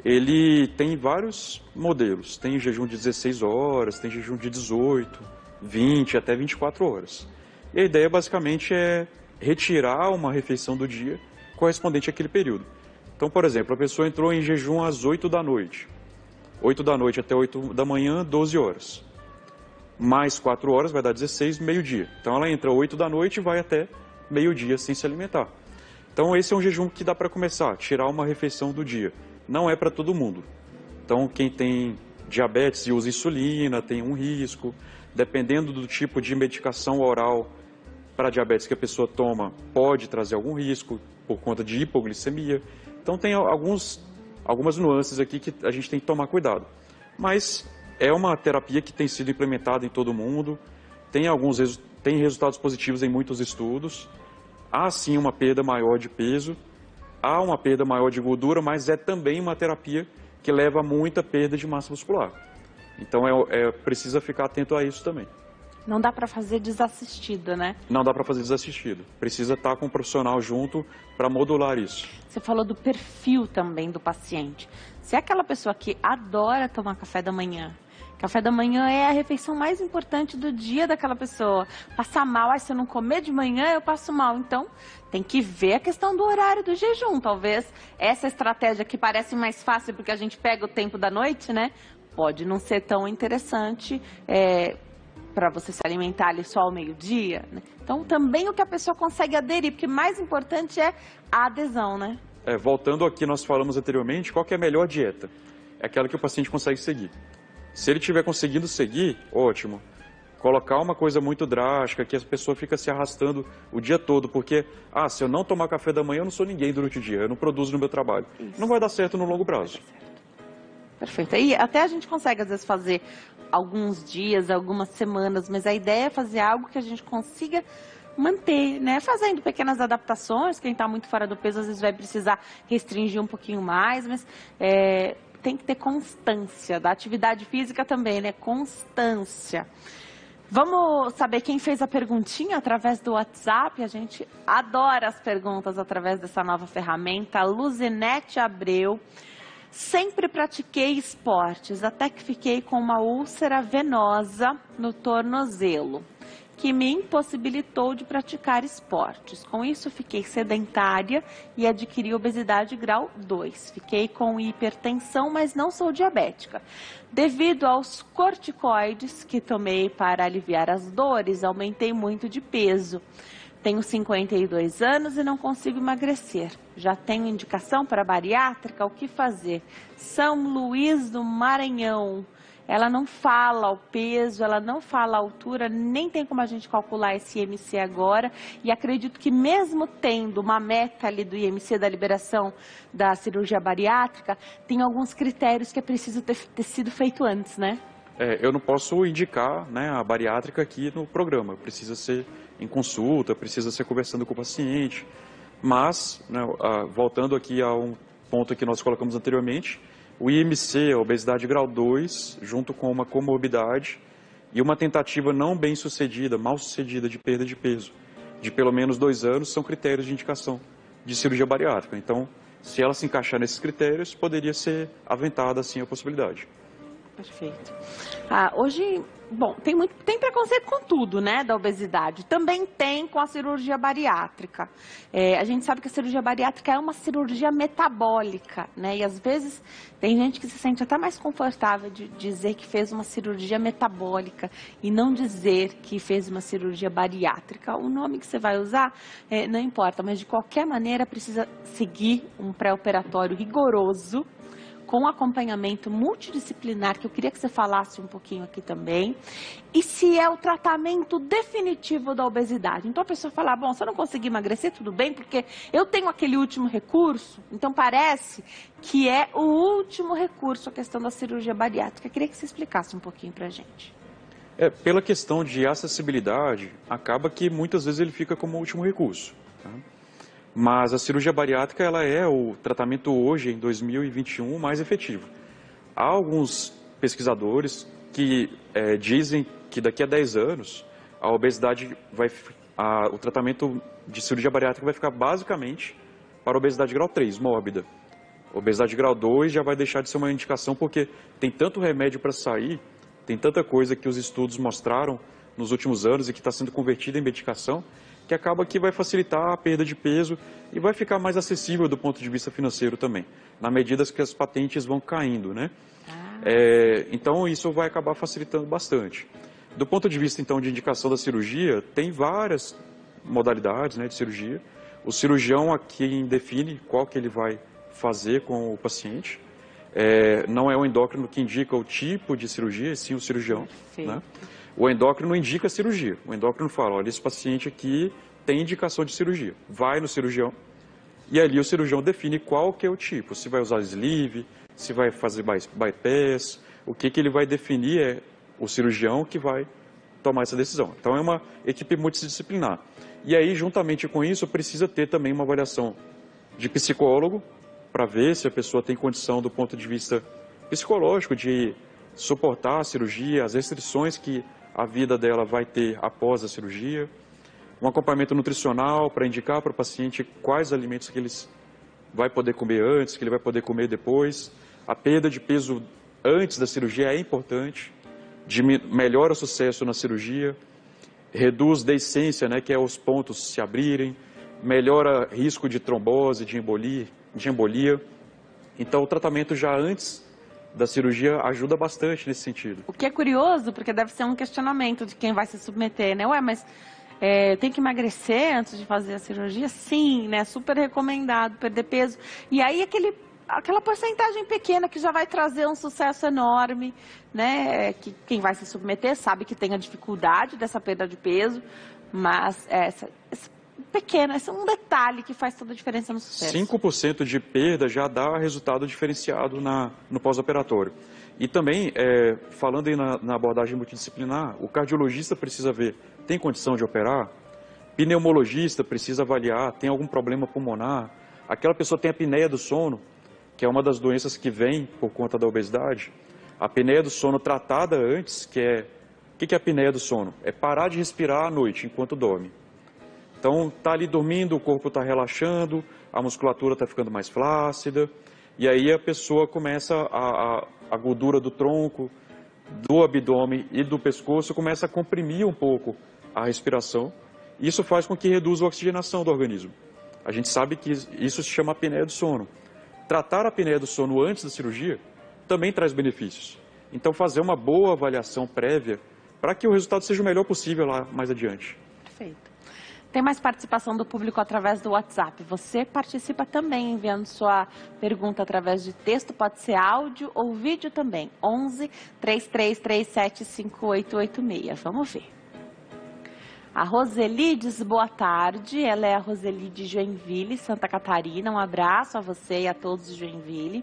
ele tem vários modelos. Tem jejum de 16 horas, tem jejum de 18, 20, até 24 horas. E a ideia basicamente é retirar uma refeição do dia correspondente àquele período. Então, por exemplo, a pessoa entrou em jejum às 8 da noite. 8 da noite até 8 da manhã, 12 horas. Mais 4 horas vai dar 16, meio-dia. Então ela entra 8 da noite e vai até meio-dia sem se alimentar. Então esse é um jejum que dá para começar, tirar uma refeição do dia. Não é para todo mundo. Então quem tem diabetes e usa insulina tem um risco. Dependendo do tipo de medicação oral para diabetes que a pessoa toma, pode trazer algum risco por conta de hipoglicemia. Então tem algumas nuances aqui que a gente tem que tomar cuidado. Mas é uma terapia que tem sido implementada em todo mundo, tem resultados positivos em muitos estudos. Há sim uma perda maior de peso, há uma perda maior de gordura, mas é também uma terapia que leva a muita perda de massa muscular. Então precisa ficar atento a isso também. Não dá para fazer desassistido, né? Não dá para fazer desassistido. Precisa estar com um profissional junto para modular isso. Você falou do perfil também do paciente. Se é aquela pessoa que adora tomar café da manhã, café da manhã é a refeição mais importante do dia daquela pessoa. Passar mal, se eu não comer de manhã, eu passo mal. Então, tem que ver a questão do horário do jejum. Talvez essa estratégia que parece mais fácil porque a gente pega o tempo da noite, né? Pode não ser tão interessante para você se alimentar ali só ao meio-dia, né? Então, também o que a pessoa consegue aderir, porque mais importante é a adesão, né? Voltando ao que nós falamos anteriormente, qual que é a melhor dieta? É aquela que o paciente consegue seguir. Se ele estiver conseguindo seguir, ótimo. Colocar uma coisa muito drástica, que a pessoa fica se arrastando o dia todo, porque, se eu não tomar café da manhã, eu não sou ninguém durante o dia, eu não produzo no meu trabalho. Isso. Não vai dar certo no longo prazo. Perfeito. E até a gente consegue, às vezes, fazer alguns dias, algumas semanas, mas a ideia é fazer algo que a gente consiga manter, né? Fazendo pequenas adaptações. Quem está muito fora do peso, às vezes vai precisar restringir um pouquinho mais, mas tem que ter constância. Da atividade física também, né? Constância. Vamos saber quem fez a perguntinha através do WhatsApp? A gente adora as perguntas através dessa nova ferramenta. Luzinete Abreu. Sempre pratiquei esportes, até que fiquei com uma úlcera venosa no tornozelo, que me impossibilitou de praticar esportes. Com isso, fiquei sedentária e adquiri obesidade grau 2. Fiquei com hipertensão, mas não sou diabética. Devido aos corticoides que tomei para aliviar as dores, aumentei muito de peso. Tenho 52 anos e não consigo emagrecer. Já tenho indicação para bariátrica? O que fazer? São Luís do Maranhão. ela não fala o peso, ela não fala a altura, nem tem como a gente calcular esse IMC agora. E acredito que mesmo tendo uma meta ali do IMC, da liberação da cirurgia bariátrica, tem alguns critérios que é preciso ter sido feito antes, né? Eu não posso indicar, né, a bariátrica aqui no programa, precisa ser em consulta, precisa ser conversando com o paciente, mas, né, voltando aqui a um ponto que nós colocamos anteriormente, o IMC, a obesidade grau 2, junto com uma comorbidade e uma tentativa não bem sucedida, mal sucedida de perda de peso, de pelo menos 2 anos, são critérios de indicação de cirurgia bariátrica. Então, se ela se encaixar nesses critérios, poderia ser aventada, assim, a possibilidade. Perfeito. Hoje, bom, tem preconceito com tudo, né, da obesidade. Também tem com a cirurgia bariátrica. A gente sabe que a cirurgia bariátrica é uma cirurgia metabólica, né, e às vezes tem gente que se sente até mais confortável de dizer que fez uma cirurgia metabólica e não dizer que fez uma cirurgia bariátrica. O nome que você vai usar não importa, mas de qualquer maneira precisa seguir um pré-operatório rigoroso, com acompanhamento multidisciplinar, que eu queria que você falasse um pouquinho aqui também, e se é o tratamento definitivo da obesidade. Então a pessoa fala, bom, se eu não conseguir emagrecer, tudo bem, porque eu tenho aquele último recurso, então parece que é o último recurso a questão da cirurgia bariátrica. Eu queria que você explicasse um pouquinho pra gente. Pela questão de acessibilidade, acaba que muitas vezes ele fica como último recurso, tá? Mas a cirurgia bariátrica, ela é o tratamento hoje, em 2021, mais efetivo. Há alguns pesquisadores que dizem que daqui a 10 anos, a obesidade o tratamento de cirurgia bariátrica vai ficar basicamente para a obesidade grau 3, mórbida. Obesidade grau 2 já vai deixar de ser uma indicação, porque tem tanto remédio para sair, tem tanta coisa que os estudos mostraram nos últimos anos e que está sendo convertida em medicação, que acaba que vai facilitar a perda de peso e vai ficar mais acessível do ponto de vista financeiro também, na medida que as patentes vão caindo, né? Então isso vai acabar facilitando bastante. Do ponto de vista então de indicação da cirurgia, tem várias modalidades, né, de cirurgia. O cirurgião é quem define qual que ele vai fazer com o paciente. Não é o endócrino que indica o tipo de cirurgia, sim o cirurgião, né? O endócrino indica a cirurgia. O endócrino fala, olha, esse paciente aqui tem indicação de cirurgia. Vai no cirurgião e ali o cirurgião define qual que é o tipo. Se vai usar sleeve, se vai fazer bypass, o que ele vai definir é o cirurgião que vai tomar essa decisão. Então é uma equipe multidisciplinar. E aí, juntamente com isso, precisa ter também uma avaliação de psicólogo para ver se a pessoa tem condição do ponto de vista psicológico de suportar a cirurgia, as restrições que a vida dela vai ter após a cirurgia, um acompanhamento nutricional para indicar para o paciente quais alimentos que ele vai poder comer antes, que ele vai poder comer depois. A perda de peso antes da cirurgia é importante, melhora o sucesso na cirurgia, reduz deiscência, né, que é os pontos se abrirem, melhora risco de trombose, de embolia. Então o tratamento já antes da cirurgia ajuda bastante nesse sentido. O que é curioso, porque deve ser um questionamento de quem vai se submeter, né? Ué, mas tem que emagrecer antes de fazer a cirurgia? Sim, né? Super recomendado perder peso. E aí aquela porcentagem pequena que já vai trazer um sucesso enorme, né? Que quem vai se submeter sabe que tem a dificuldade dessa perda de peso, mas essa pequeno, esse é um detalhe que faz toda a diferença no sucesso. 5% de perda já dá resultado diferenciado no pós-operatório. E também, falando aí na abordagem multidisciplinar, o cardiologista precisa ver, tem condição de operar? Pneumologista precisa avaliar, tem algum problema pulmonar? Aquela pessoa tem a apneia do sono, que é uma das doenças que vem por conta da obesidade. A apneia do sono tratada antes, o que é a apneia do sono? É parar de respirar à noite, enquanto dorme. Então, está ali dormindo, o corpo está relaxando, a musculatura está ficando mais flácida, e aí a pessoa começa, a gordura do tronco, do abdômen e do pescoço começa a comprimir um pouco a respiração. Isso faz com que reduza a oxigenação do organismo. A gente sabe que isso se chama apneia do sono. Tratar a apneia do sono antes da cirurgia também traz benefícios. Então, fazer uma boa avaliação prévia para que o resultado seja o melhor possível lá mais adiante. Perfeito. Tem mais participação do público através do WhatsApp. Você participa também enviando sua pergunta através de texto, pode ser áudio ou vídeo também. 11 3337 5886. Vamos ver. A Roseli diz boa tarde, ela é a Roseli de Joinville, Santa Catarina. Um abraço a você e a todos de Joinville.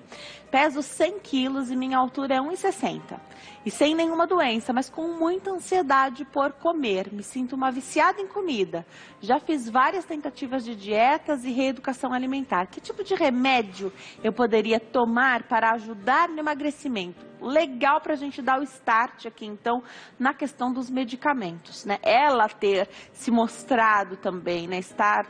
Peso 100 quilos e minha altura é 1,60. E sem nenhuma doença, mas com muita ansiedade por comer. Me sinto uma viciada em comida. Já fiz várias tentativas de dietas e reeducação alimentar. Que tipo de remédio eu poderia tomar para ajudar no emagrecimento? Legal para a gente dar o start aqui, então, na questão dos medicamentos, né? Ela ter se mostrado também, né? Estar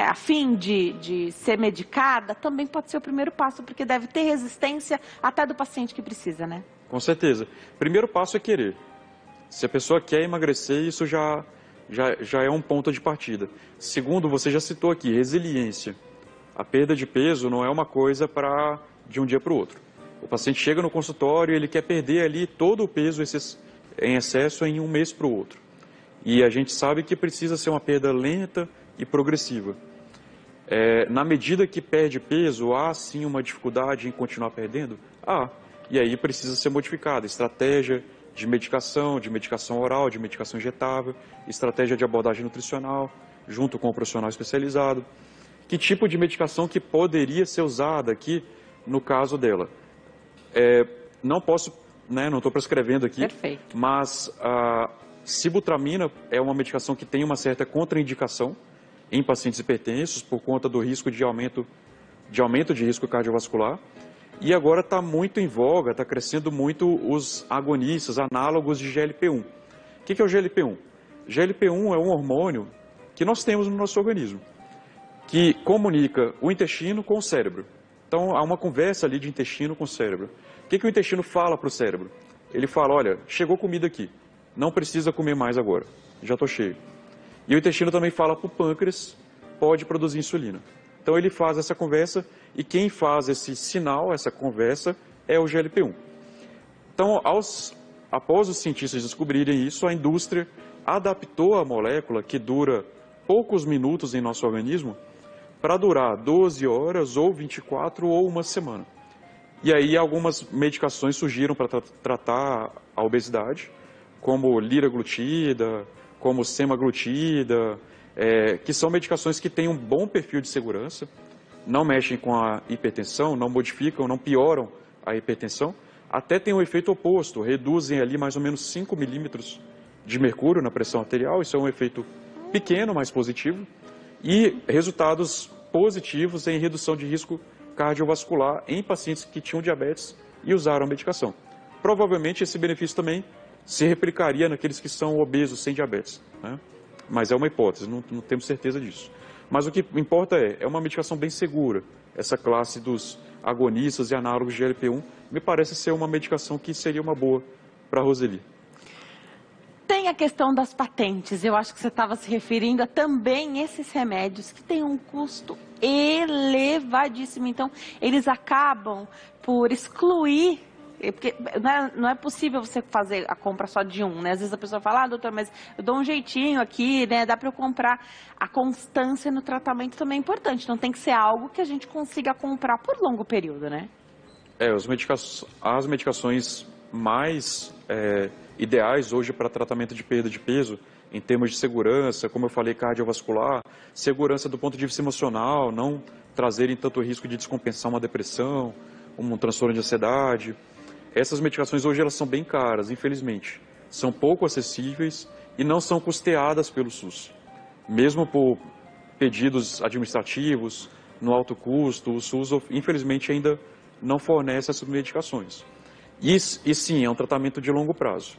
a fim de ser medicada, também pode ser o primeiro passo, porque deve ter resistência até do paciente que precisa, né? Com certeza. Primeiro passo é querer. Se a pessoa quer emagrecer, isso já é um ponto de partida. Segundo, você já citou aqui, resiliência. A perda de peso não é uma coisa de um dia para o outro. O paciente chega no consultório e ele quer perder ali todo o peso em excesso em um mês para o outro. E a gente sabe que precisa ser uma perda lenta e progressiva. Na medida que perde peso, há sim uma dificuldade em continuar perdendo? E aí precisa ser modificada. Estratégia de medicação oral, de medicação injetável, estratégia de abordagem nutricional, junto com o profissional especializado. Que tipo de medicação que poderia ser usada aqui no caso dela? Não posso, não estou prescrevendo aqui. Perfeito. Mas a sibutramina é uma medicação que tem uma certa contraindicação em pacientes hipertensos por conta do risco de aumento de risco cardiovascular. E agora está muito em voga, está crescendo muito os agonistas, análogos de GLP-1. O que é o GLP-1? GLP-1 é um hormônio que nós temos no nosso organismo, que comunica o intestino com o cérebro. Então, há uma conversa ali de intestino com o cérebro. O que o intestino fala para o cérebro? Ele fala, olha, chegou comida aqui, não precisa comer mais agora, já estou cheio. E o intestino também fala para o pâncreas, pode produzir insulina. Então, ele faz essa conversa e quem faz esse sinal, essa conversa, é o GLP-1. Então, após os cientistas descobrirem isso, a indústria adaptou a molécula, que dura poucos minutos em nosso organismo, para durar 12 horas, ou 24, ou uma semana. E aí algumas medicações surgiram para tratar a obesidade, como liraglutida, como semaglutida, que são medicações que têm um bom perfil de segurança, não mexem com a hipertensão, não modificam, não pioram a hipertensão, até tem um efeito oposto, reduzem ali mais ou menos 5 milímetros de mercúrio na pressão arterial, isso é um efeito pequeno, mas positivo, e resultados positivos em redução de risco cardiovascular em pacientes que tinham diabetes e usaram a medicação. Provavelmente esse benefício também se replicaria naqueles que são obesos sem diabetes, né? Mas é uma hipótese, não temos certeza disso. Mas o que importa é uma medicação bem segura. Essa classe dos agonistas e análogos de GLP-1 me parece ser uma medicação que seria uma boa para a Roseli. Tem a questão das patentes, eu acho que você estava se referindo a também esses remédios que têm um custo elevadíssimo. Então, eles acabam por excluir, porque não é possível você fazer a compra só de um, né? Às vezes a pessoa fala, doutor, mas eu dou um jeitinho aqui, né? Dá para eu comprar. A constância no tratamento também é importante, então tem que ser algo que a gente consiga comprar por longo período, né? As medicações mais ideais hoje para tratamento de perda de peso, em termos de segurança, como eu falei, cardiovascular, segurança do ponto de vista emocional, não trazerem tanto risco de descompensar uma depressão, um transtorno de ansiedade. Essas medicações hoje elas são bem caras, infelizmente. São pouco acessíveis e não são custeadas pelo SUS. Mesmo por pedidos administrativos, no alto custo, o SUS infelizmente ainda não fornece essas medicações. E sim, é um tratamento de longo prazo.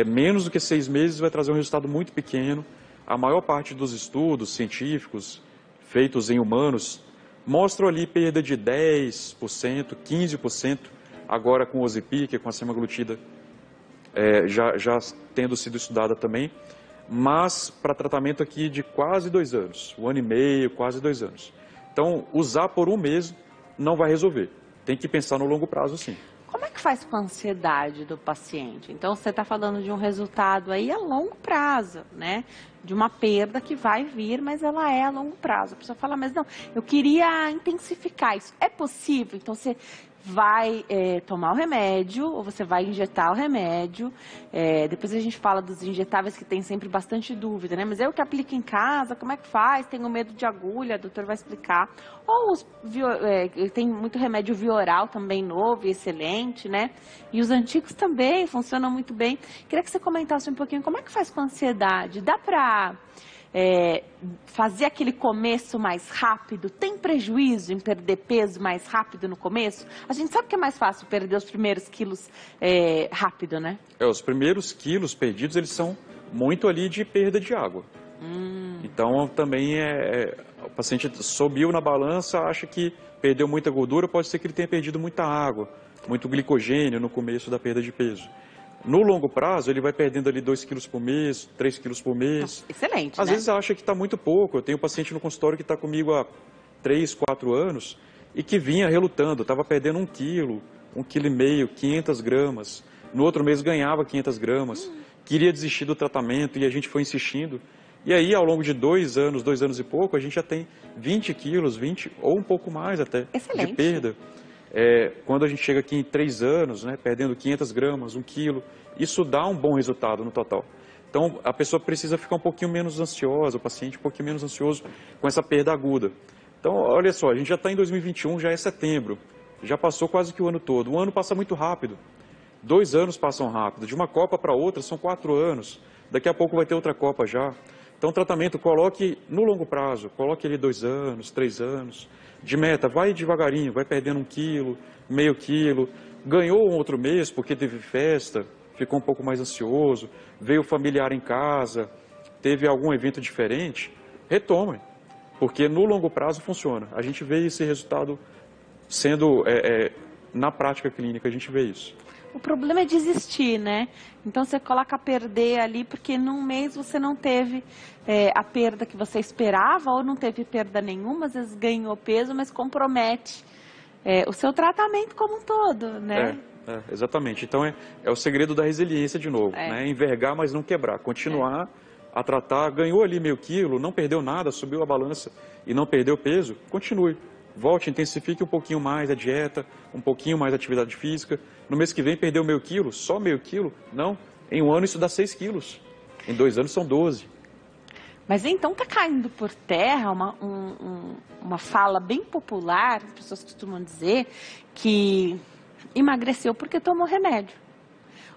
Menos do que 6 meses vai trazer um resultado muito pequeno. A maior parte dos estudos científicos feitos em humanos mostram ali perda de 10%, 15%, agora com o Ozempic, com a semaglutida, já tendo sido estudada também, mas para tratamento aqui de quase 2 anos, 1 ano e meio, quase 2 anos. Então, usar por 1 mês não vai resolver. Tem que pensar no longo prazo, sim. Como é que faz com a ansiedade do paciente? Então, você está falando de um resultado aí a longo prazo, né? De uma perda que vai vir, mas ela é a longo prazo. A pessoa fala, mas não, eu queria intensificar isso. É possível? Então, você vai tomar o remédio ou você vai injetar o remédio. Depois a gente fala dos injetáveis que tem sempre bastante dúvida, né? Mas eu que aplico em casa, como é que faz? Tenho medo de agulha, o doutor vai explicar. Ou tem muito remédio via oral também novo e excelente, né? E os antigos também funcionam muito bem. Queria que você comentasse um pouquinho como é que faz com a ansiedade. Dá para fazer aquele começo mais rápido? Tem prejuízo em perder peso mais rápido no começo? A gente sabe que é mais fácil perder os primeiros quilos rápido, né? Os primeiros quilos perdidos, eles são muito ali de perda de água. Então, também o paciente subiu na balança, acha que perdeu muita gordura, pode ser que ele tenha perdido muita água, muito glicogênio no começo da perda de peso. No longo prazo, ele vai perdendo ali 2 quilos por mês, 3 quilos por mês. Excelente, Às né? vezes acha que está muito pouco. Eu tenho um paciente no consultório que está comigo há 3, 4 anos e que vinha relutando, estava perdendo 1 quilo, 1,5 quilo, 500 gramas. No outro mês ganhava 500 gramas. Queria desistir do tratamento e a gente foi insistindo. E aí, ao longo de 2 anos, 2 anos e pouco, a gente já tem 20 quilos, 20 ou um pouco mais até, Excelente. de perda. Quando a gente chega aqui em 3 anos, né, perdendo 500 gramas, 1 quilo, isso dá um bom resultado no total. Então, a pessoa precisa ficar um pouquinho menos ansiosa, o paciente um pouquinho menos ansioso com essa perda aguda. Então, olha só, a gente já está em 2021, já é setembro, já passou quase que o ano todo. O ano passa muito rápido, 2 anos passam rápido, de uma Copa para outra são 4 anos, daqui a pouco vai ter outra Copa já. Então, o tratamento, coloque no longo prazo, coloque ele 2 anos, 3 anos, de meta, vai devagarinho, vai perdendo 1 quilo, meio quilo, ganhou um outro mês porque teve festa, ficou um pouco mais ansioso, veio familiar em casa, teve algum evento diferente, retome, porque no longo prazo funciona. A gente vê esse resultado sendo, na prática clínica, a gente vê isso. O problema é desistir, né? Então você coloca a perder ali porque num mês você não teve a perda que você esperava ou não teve perda nenhuma, às vezes ganhou peso, mas compromete o seu tratamento como um todo, né? Exatamente. Então é o segredo da resiliência de novo, né? Envergar, mas não quebrar, continuar a tratar, ganhou ali meio quilo, não perdeu nada, subiu a balança e não perdeu peso, continue. Volte, intensifique um pouquinho mais a dieta, um pouquinho mais a atividade física. No mês que vem perdeu meio quilo, só meio quilo? Não, em um ano isso dá 6 quilos, em 2 anos são 12. Mas então está caindo por terra uma fala bem popular, as pessoas costumam dizer que emagreceu porque tomou remédio.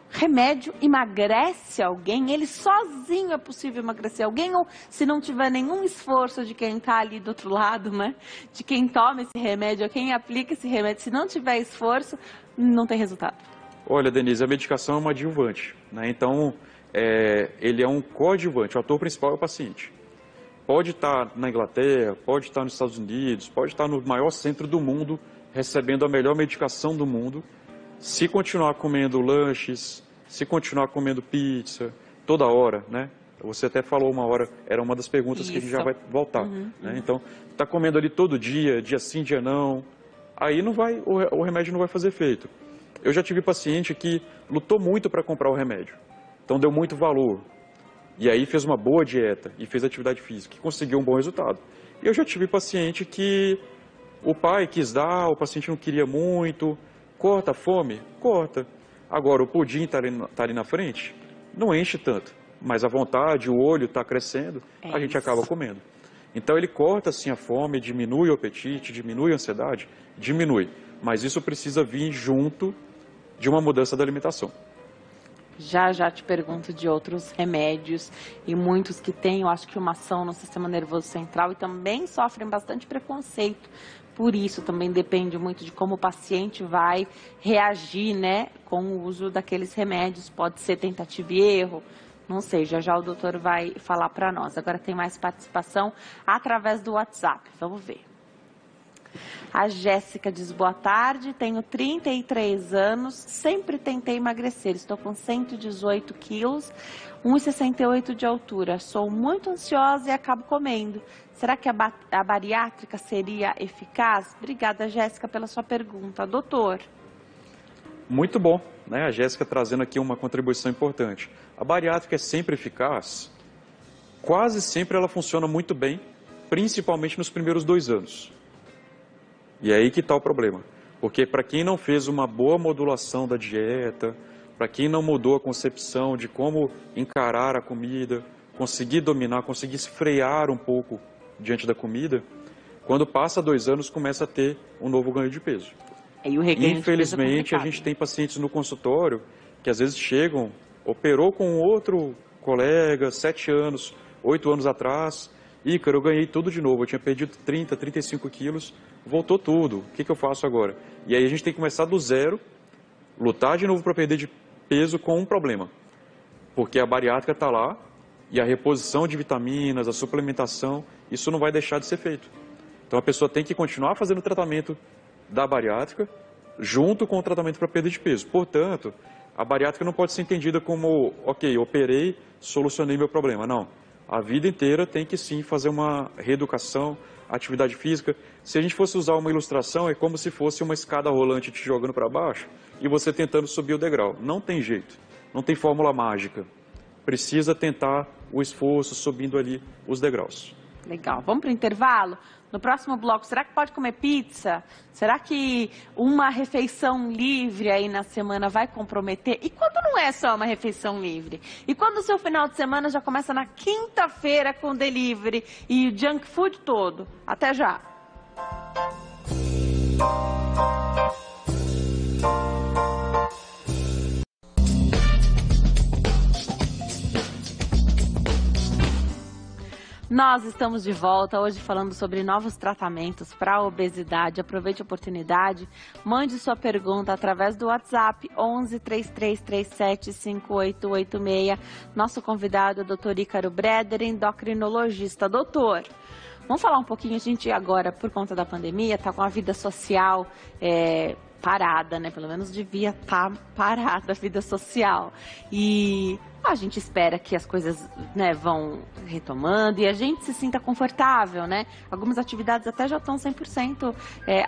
Remédio emagrece alguém, ele sozinho é possível emagrecer alguém, ou se não tiver nenhum esforço de quem está ali do outro lado, né? De quem toma esse remédio, ou quem aplica esse remédio, se não tiver esforço, não tem resultado. Olha, Denise, a medicação é uma adjuvante, né? Então, ele é um coadjuvante, o ator principal é o paciente. Pode estar na Inglaterra, pode estar nos Estados Unidos, pode estar no maior centro do mundo, recebendo a melhor medicação do mundo. Se continuar comendo lanches, se continuar comendo pizza, toda hora, né? Você até falou uma hora, era uma das perguntas que a gente já vai voltar. Né? Então, está comendo ali todo dia sim, dia não, aí não vai, o remédio não vai fazer efeito. Eu já tive paciente que lutou muito para comprar o remédio, então deu muito valor. E aí fez uma boa dieta e fez atividade física e conseguiu um bom resultado. E eu já tive paciente que o pai quis dar, o paciente não queria muito. Corta a fome? Corta. Agora, o pudim está ali na frente? Não enche tanto. Mas a vontade, o olho está crescendo, a gente acaba comendo. Então, ele corta sim a fome, diminui o apetite, diminui a ansiedade, diminui. Mas isso precisa vir junto de uma mudança da alimentação. Já te pergunto de outros remédios e muitos que têm, eu acho que uma ação no sistema nervoso central e também sofrem bastante preconceito. Por isso, também depende muito de como o paciente vai reagir, né, com o uso daqueles remédios. Pode ser tentativa e erro, não sei, já o doutor vai falar para nós. Agora tem mais participação através do WhatsApp, vamos ver. A Jéssica diz, boa tarde, tenho 33 anos, sempre tentei emagrecer, estou com 118 quilos, 1,68 de altura, sou muito ansiosa e acabo comendo. Será que a bariátrica seria eficaz? Obrigada, Jéssica, pela sua pergunta. Doutor? Muito bom, né? A Jéssica trazendo aqui uma contribuição importante. A bariátrica é sempre eficaz? Quase sempre ela funciona muito bem, principalmente nos primeiros 2 anos. E é aí que está o problema. Porque para quem não fez uma boa modulação da dieta, para quem não mudou a concepção de como encarar a comida, conseguir dominar, conseguir se frear um pouco diante da comida, quando passa 2 anos começa a ter um novo ganho de peso. E o reganho Infelizmente, de peso é a gente tem pacientes no consultório que às vezes chegam, operou com outro colega, 7 anos, 8 anos atrás, Ícaro, eu ganhei tudo de novo, eu tinha perdido 30, 35 quilos, voltou tudo, o que eu faço agora? E aí a gente tem que começar do zero, lutar de novo para perder de peso com um problema, porque a bariátrica está lá e a reposição de vitaminas, a suplementação, isso não vai deixar de ser feito. Então a pessoa tem que continuar fazendo o tratamento da bariátrica junto com o tratamento para perda de peso. Portanto, a bariátrica não pode ser entendida como, ok, operei, solucionei meu problema. Não. A vida inteira tem que sim fazer uma reeducação, atividade física. Se a gente fosse usar uma ilustração, é como se fosse uma escada rolante te jogando para baixo e você tentando subir o degrau. Não tem jeito, não tem fórmula mágica. Precisa tentar o esforço subindo ali os degraus. Legal. Vamos para o intervalo? No próximo bloco, será que pode comer pizza? Será que uma refeição livre aí na semana vai comprometer? E quando não é só uma refeição livre? E quando o seu final de semana já começa na quinta-feira com delivery e o junk food todo? Até já! Nós estamos de volta hoje falando sobre novos tratamentos para a obesidade. Aproveite a oportunidade, mande sua pergunta através do WhatsApp 11 3337 5886. Nosso convidado é o Dr. Ícaro Breder, endocrinologista. Doutor, vamos falar um pouquinho, a gente agora, por conta da pandemia, está com a vida social parada, né? Pelo menos devia estar parada a vida social. E a gente espera que as coisas, né, vão retomando e a gente se sinta confortável, né? Algumas atividades até já estão 100%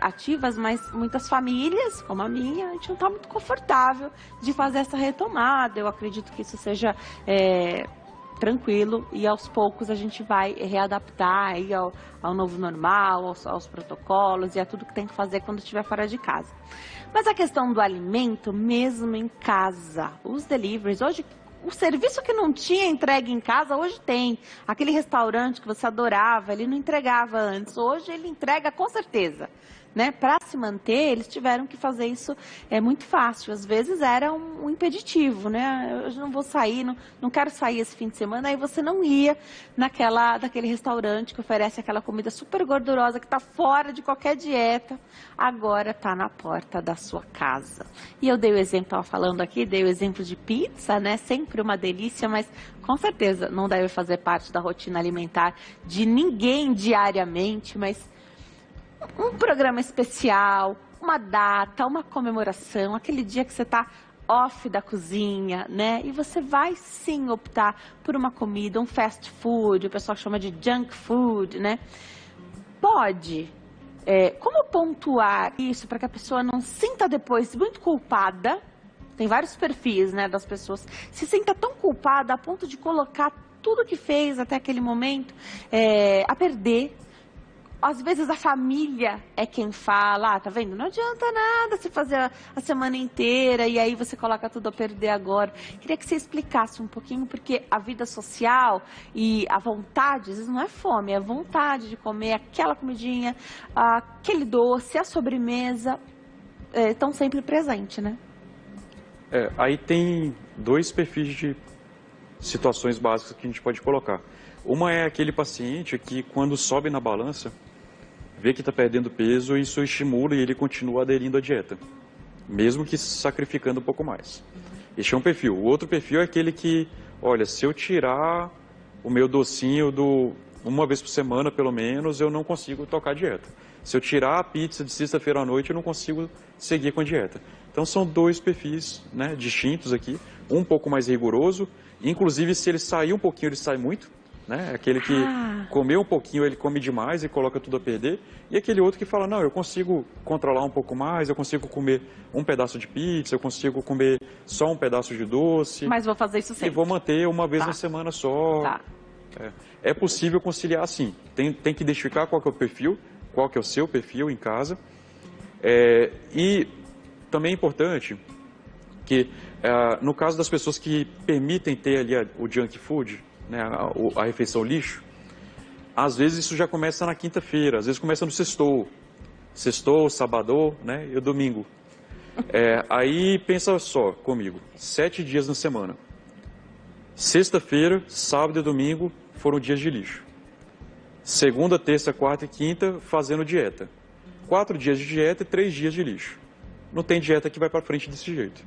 ativas, mas muitas famílias, como a minha, a gente não está muito confortável de fazer essa retomada. Eu acredito que isso seja tranquilo e aos poucos a gente vai readaptar aí ao novo normal, aos protocolos e a tudo que tem que fazer quando estiver fora de casa. Mas a questão do alimento, mesmo em casa, os deliveries, hoje o serviço que não tinha entrega em casa, hoje tem. Aquele restaurante que você adorava, ele não entregava antes, hoje ele entrega com certeza. Né? Para se manter, eles tiveram que fazer isso muito fácil. Às vezes era um impeditivo, né? Eu não vou sair, não quero sair esse fim de semana. Aí você não ia naquele restaurante que oferece aquela comida super gordurosa que está fora de qualquer dieta. Agora está na porta da sua casa. E eu dei o exemplo, estava falando aqui, dei o exemplo de pizza, né? Sempre uma delícia, mas com certeza não deve fazer parte da rotina alimentar de ninguém diariamente, mas um programa especial, uma data, uma comemoração, aquele dia que você está off da cozinha, né? E você vai sim optar por uma comida, um fast food, o pessoal chama de junk food, né? Pode. Como pontuar isso para que a pessoa não sinta depois muito culpada? Tem vários perfis, né, das pessoas. Se sinta tão culpada a ponto de colocar tudo que fez até aquele momento a perder. Às vezes a família é quem fala, tá vendo? Não adianta nada você fazer a semana inteira e aí você coloca tudo a perder agora. Queria que você explicasse um pouquinho, porque a vida social e a vontade, às vezes não é fome, é a vontade de comer aquela comidinha, aquele doce, a sobremesa, estão sempre presentes, né? Aí tem 2 perfis de situações básicas que a gente pode colocar. Uma é aquele paciente que quando sobe na balança, vê que está perdendo peso e isso estimula e ele continua aderindo à dieta, mesmo que sacrificando um pouco mais. Este é um perfil. O outro perfil é aquele que, olha, se eu tirar o meu docinho uma vez por semana, pelo menos, eu não consigo tocar a dieta. Se eu tirar a pizza de sexta-feira à noite, eu não consigo seguir com a dieta. Então são 2 perfis, né, distintos aqui, um pouco mais rigoroso, inclusive se ele sair um pouquinho, ele sai muito, né? Aquele que comeu um pouquinho, ele come demais e coloca tudo a perder. E aquele outro que fala, não, eu consigo controlar um pouco mais, eu consigo comer um pedaço de pizza, eu consigo comer só um pedaço de doce. Mas vou fazer isso sempre. E vou manter uma vez na semana só. Tá. É possível conciliar sim. Tem que identificar qual que é o perfil, qual que é o seu perfil em casa. E também é importante que, no caso das pessoas que permitem ter ali o junk food, né, a refeição lixo, às vezes isso já começa na quinta-feira, às vezes começa no sextou, sabadou, né, e o domingo. Aí pensa só comigo, 7 dias na semana. Sexta-feira, sábado e domingo foram dias de lixo. Segunda, terça, quarta e quinta fazendo dieta. 4 dias de dieta e 3 dias de lixo. Não tem dieta que vai para frente desse jeito.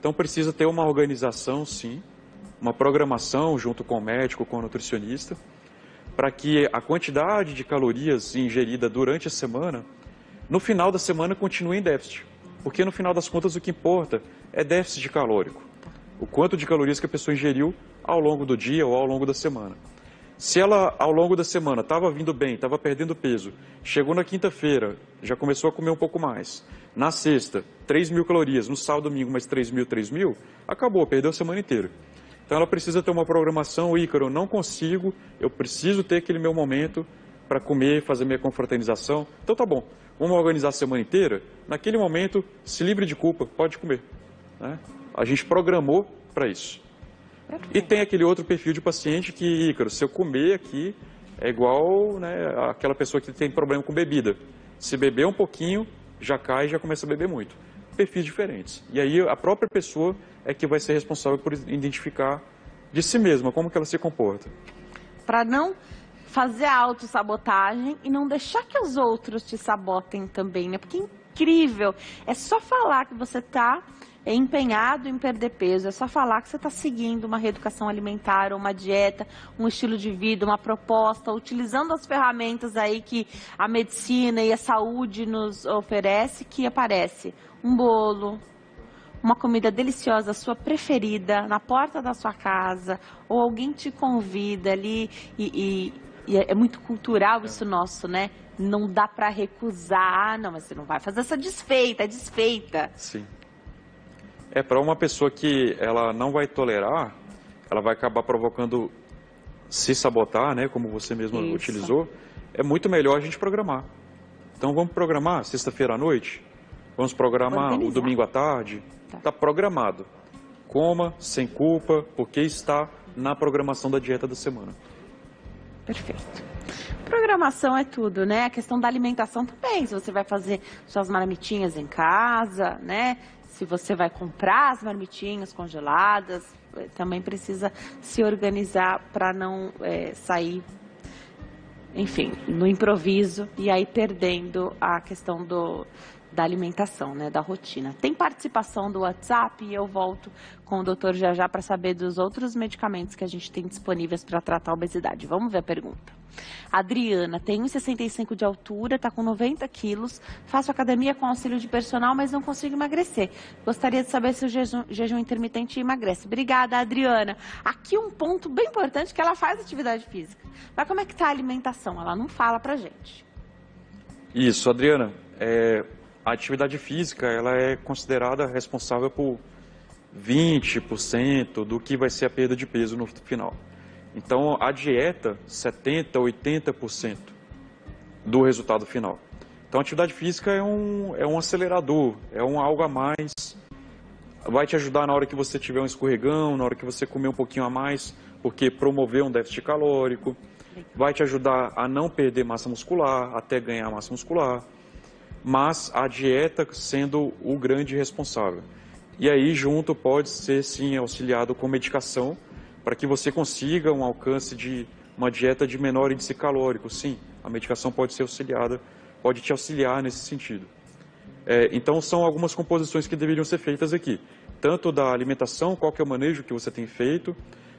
Então precisa ter uma organização, sim, uma programação junto com o médico, com o nutricionista, para que a quantidade de calorias ingerida durante a semana, no final da semana continue em déficit. Porque no final das contas o que importa é déficit calórico. O quanto de calorias que a pessoa ingeriu ao longo do dia ou ao longo da semana. Se ela, ao longo da semana, estava vindo bem, estava perdendo peso, chegou na quinta-feira, já começou a comer um pouco mais. Na sexta, 3.000 calorias, no sábado e domingo mais 3.000, acabou, perdeu a semana inteira. Então ela precisa ter uma programação, Ícaro, eu não consigo, eu preciso ter aquele meu momento para comer, fazer minha confraternização. Então tá bom, vamos organizar a semana inteira, naquele momento, se livre de culpa, pode comer. Né? A gente programou para isso. E tem aquele outro perfil de paciente que, Ícaro, se eu comer aqui, é igual, né, aquela pessoa que tem problema com bebida. Se beber um pouquinho, já cai e já começa a beber muito. Perfis diferentes. E aí a própria pessoa é que vai ser responsável por identificar de si mesma como que ela se comporta. Para não fazer a autossabotagem e não deixar que os outros te sabotem também, né? Porque é incrível. É só falar que você está empenhado em perder peso, é só falar que você está seguindo uma reeducação alimentar, uma dieta, um estilo de vida, uma proposta, utilizando as ferramentas aí que a medicina e a saúde nos oferece, que aparece um bolo, uma comida deliciosa, sua preferida, na porta da sua casa, ou alguém te convida ali, e é muito cultural isso nosso, né? Não dá para recusar, não, mas você não vai fazer essa desfeita, é desfeita. Sim. Para uma pessoa que ela não vai tolerar, ela vai acabar provocando se sabotar, né, como você mesmo utilizou, é muito melhor a gente programar. Então vamos programar sexta-feira à noite, vamos programar o domingo à tarde, está programado. Coma, sem culpa, porque está na programação da dieta da semana. Perfeito. Programação é tudo, né? A questão da alimentação também, se você vai fazer suas marmitinhas em casa, né? Se você vai comprar as marmitinhas congeladas, também precisa se organizar para não sair, enfim, no improviso e aí perdendo a questão da alimentação, né, da rotina. Tem participação do WhatsApp e eu volto com o doutor já para saber dos outros medicamentos que a gente tem disponíveis para tratar a obesidade. Vamos ver a pergunta. Adriana, tem 1,65 de altura, está com 90 quilos, faço academia com auxílio de personal, mas não consigo emagrecer. Gostaria de saber se o jejum intermitente emagrece. Obrigada, Adriana. Aqui um ponto bem importante, que ela faz atividade física. Mas como é que está a alimentação? Ela não fala pra gente. Isso, Adriana. A atividade física, ela é considerada responsável por 20% do que vai ser a perda de peso no final. Então, a dieta, 70%, 80% do resultado final. Então, a atividade física é um acelerador, algo a mais. Vai te ajudar na hora que você tiver um escorregão, na hora que você comer um pouquinho a mais, porque promover um déficit calórico. Vai te ajudar a não perder massa muscular, até ganhar massa muscular. Mas a dieta sendo o grande responsável. E aí, junto, pode ser, sim, auxiliado com medicação, para que você consiga um alcance de uma dieta de menor índice calórico. Sim, a medicação pode ser auxiliada, pode te auxiliar nesse sentido. Então, são algumas composições que deveriam ser feitas aqui. Tanto da alimentação, qual que é o manejo que você tem feito,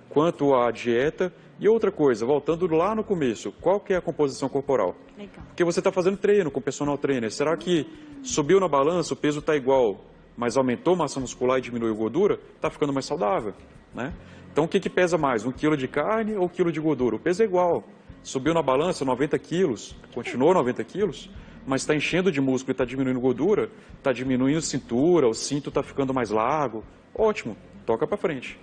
quanto a dieta. E outra coisa, voltando lá no começo, qual que é a composição corporal? Legal. Porque você está fazendo treino com o personal trainer. Será que subiu na balança, o peso está igual, mas aumentou massa muscular e diminuiu gordura? Está ficando mais saudável. né? Então, o que pesa mais, 1 quilo de carne ou 1 quilo de gordura? O peso é igual. Subiu na balança 90 quilos, continuou 90 quilos, mas está enchendo de músculo e está diminuindo gordura, está diminuindo cintura, o cinto está ficando mais largo. Ótimo, toca para frente.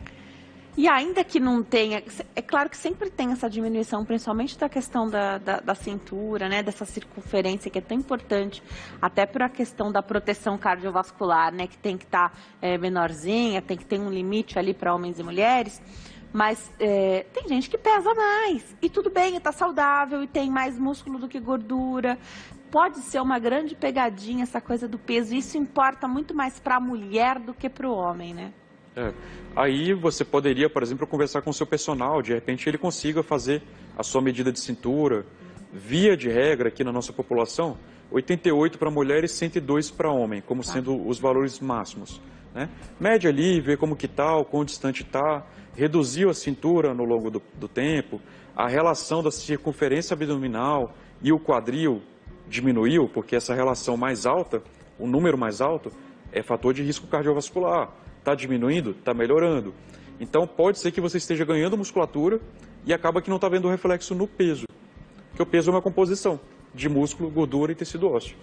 E ainda que não tenha, é claro que sempre tem essa diminuição, principalmente da questão da cintura, né, dessa circunferência que é tão importante, até para a questão da proteção cardiovascular, né, que tem que estar menorzinha, tem que ter um limite ali para homens e mulheres, mas tem gente que pesa mais, e tudo bem, está saudável e tem mais músculo do que gordura. Pode ser uma grande pegadinha essa coisa do peso, isso importa muito mais para a mulher do que para o homem, né? Aí você poderia, por exemplo, conversar com o seu personal, de repente ele consiga fazer a sua medida de cintura. Via de regra aqui na nossa população, 88 para mulheres, 102 para homem, como sendo os valores máximos, né? Mede ali, vê como que está, o quão distante está, reduziu a cintura no longo do tempo, a relação da circunferência abdominal e o quadril diminuiu, porque essa relação mais alta, o número mais alto, é fator de risco cardiovascular. Está diminuindo? Está melhorando. Então, pode ser que você esteja ganhando musculatura e acaba que não está vendo o reflexo no peso. Porque o peso é uma composição de músculo, gordura e tecido ósseo.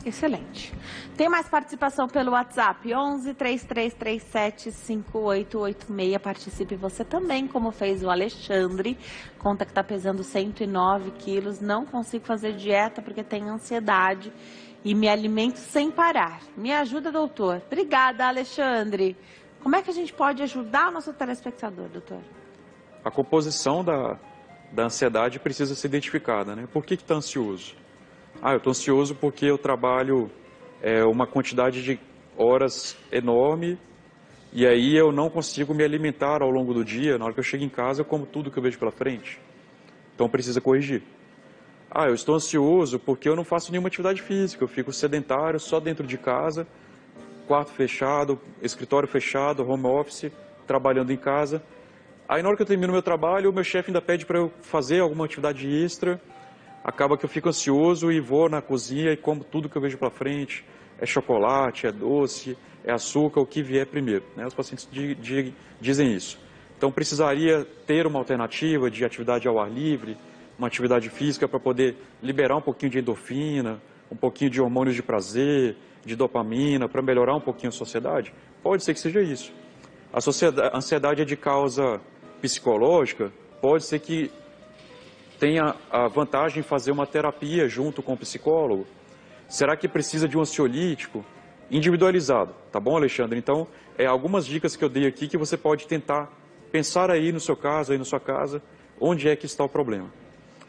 Excelente. Tem mais participação pelo WhatsApp, 11 3337 5886. Participe você também, como fez o Alexandre. Conta que está pesando 109 quilos. Não consigo fazer dieta porque tenho ansiedade e me alimento sem parar. Me ajuda, doutor. Obrigada, Alexandre. Como é que a gente pode ajudar o nosso telespectador, doutor? A composição da ansiedade precisa ser identificada, né? Por que está ansioso? Eu estou ansioso porque eu trabalho uma quantidade de horas enorme e aí eu não consigo me alimentar ao longo do dia. Na hora que eu chego em casa, eu como tudo que eu vejo pela frente. Então precisa corrigir. Eu estou ansioso porque eu não faço nenhuma atividade física, eu fico sedentário, só dentro de casa, quarto fechado, escritório fechado, home office, trabalhando em casa. Aí na hora que eu termino meu trabalho, o meu chefe ainda pede para eu fazer alguma atividade extra, acaba que eu fico ansioso e vou na cozinha e como tudo que eu vejo pela frente, é chocolate, é doce, é açúcar, o que vier primeiro, né? Os pacientes dizem isso. Então precisaria ter uma alternativa de atividade ao ar livre, uma atividade física para poder liberar um pouquinho de endorfina, um pouquinho de hormônios de prazer, de dopamina, para melhorar um pouquinho a sociedade? Pode ser que seja isso. A ansiedade é de causa psicológica, pode ser que tenha a vantagem em fazer uma terapia junto com o psicólogo. Será que precisa de um ansiolítico? Individualizado, tá bom, Alexandre? Então, algumas dicas que eu dei aqui que você pode tentar pensar aí no seu caso, aí na sua casa, onde é que está o problema.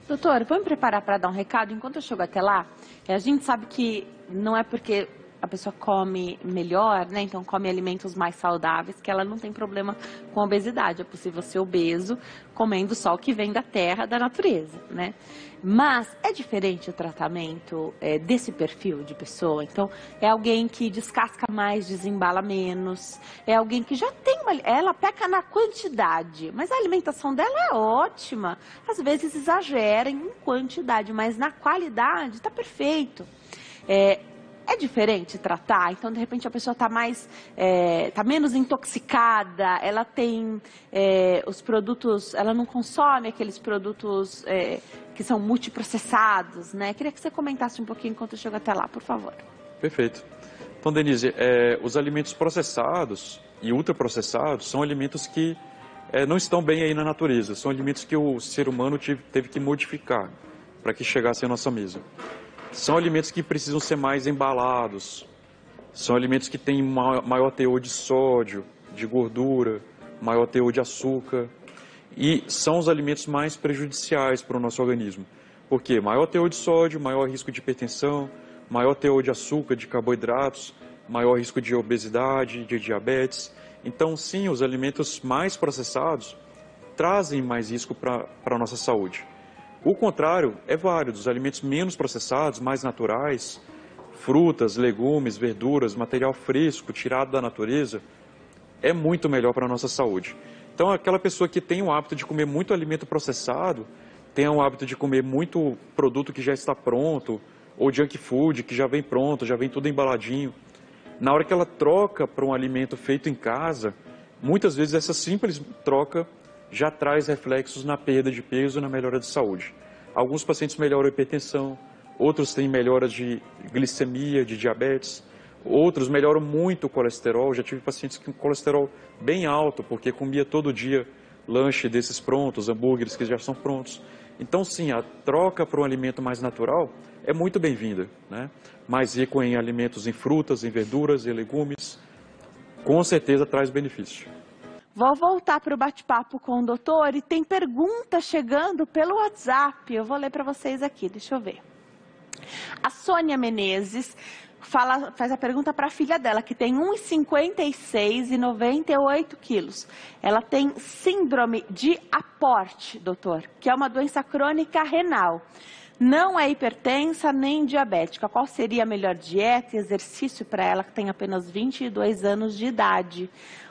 Doutor, vamos me preparar para dar um recado? Enquanto eu chego até lá, a gente sabe que não é porque a pessoa come melhor, né? Então come alimentos mais saudáveis, que ela não tem problema com a obesidade. É possível ser obeso comendo só o que vem da terra, da natureza, né? Mas é diferente o tratamento desse perfil de pessoa. Então, é alguém que descasca mais, desembala menos. É alguém que já tem ela peca na quantidade, mas a alimentação dela é ótima. Às vezes exagera em quantidade, mas na qualidade está perfeito. É diferente tratar, então de repente a pessoa está tá menos intoxicada, ela tem os produtos, ela não consome aqueles produtos que são multiprocessados, né? Queria que você comentasse um pouquinho enquanto eu chego até lá, por favor. Perfeito. Então, Denise, os alimentos processados e ultraprocessados são alimentos que não estão bem aí na natureza, são alimentos que o ser humano teve que modificar para que chegassem à nossa mesa. São alimentos que precisam ser mais embalados, são alimentos que têm maior teor de sódio, de gordura, maior teor de açúcar, e são os alimentos mais prejudiciais para o nosso organismo. Por quê? Maior teor de sódio, maior risco de hipertensão, maior teor de açúcar, de carboidratos, maior risco de obesidade, de diabetes. Então, sim, os alimentos mais processados trazem mais risco para a nossa saúde. O contrário é válido, os alimentos menos processados, mais naturais, frutas, legumes, verduras, material fresco, tirado da natureza, é muito melhor para a nossa saúde. Então, aquela pessoa que tem o hábito de comer muito alimento processado, tem o hábito de comer muito produto que já está pronto, ou junk food, que já vem pronto, já vem tudo embaladinho, na hora que ela troca para um alimento feito em casa, muitas vezes essa simples troca já traz reflexos na perda de peso e na melhora de saúde. Alguns pacientes melhoram a hipertensão, outros têm melhoras de glicemia, de diabetes, outros melhoram muito o colesterol. Já tive pacientes com colesterol bem alto, porque comia todo dia lanche desses prontos, hambúrgueres que já são prontos. Então, sim, a troca para um alimento mais natural é muito bem-vinda, né? Mais rico em alimentos, em frutas, em verduras, em legumes, com certeza traz benefício. Vou voltar para o bate-papo com o doutor e tem pergunta chegando pelo WhatsApp. Eu vou ler para vocês aqui, deixa eu ver. A Sônia Menezes faz a pergunta para a filha dela, que tem 1,56 e 98 quilos. Ela tem síndrome de Aport, doutor, que é uma doença crônica renal. Não é hipertensa nem diabética. Qual seria a melhor dieta e exercício para ela, que tem apenas 22 anos de idade?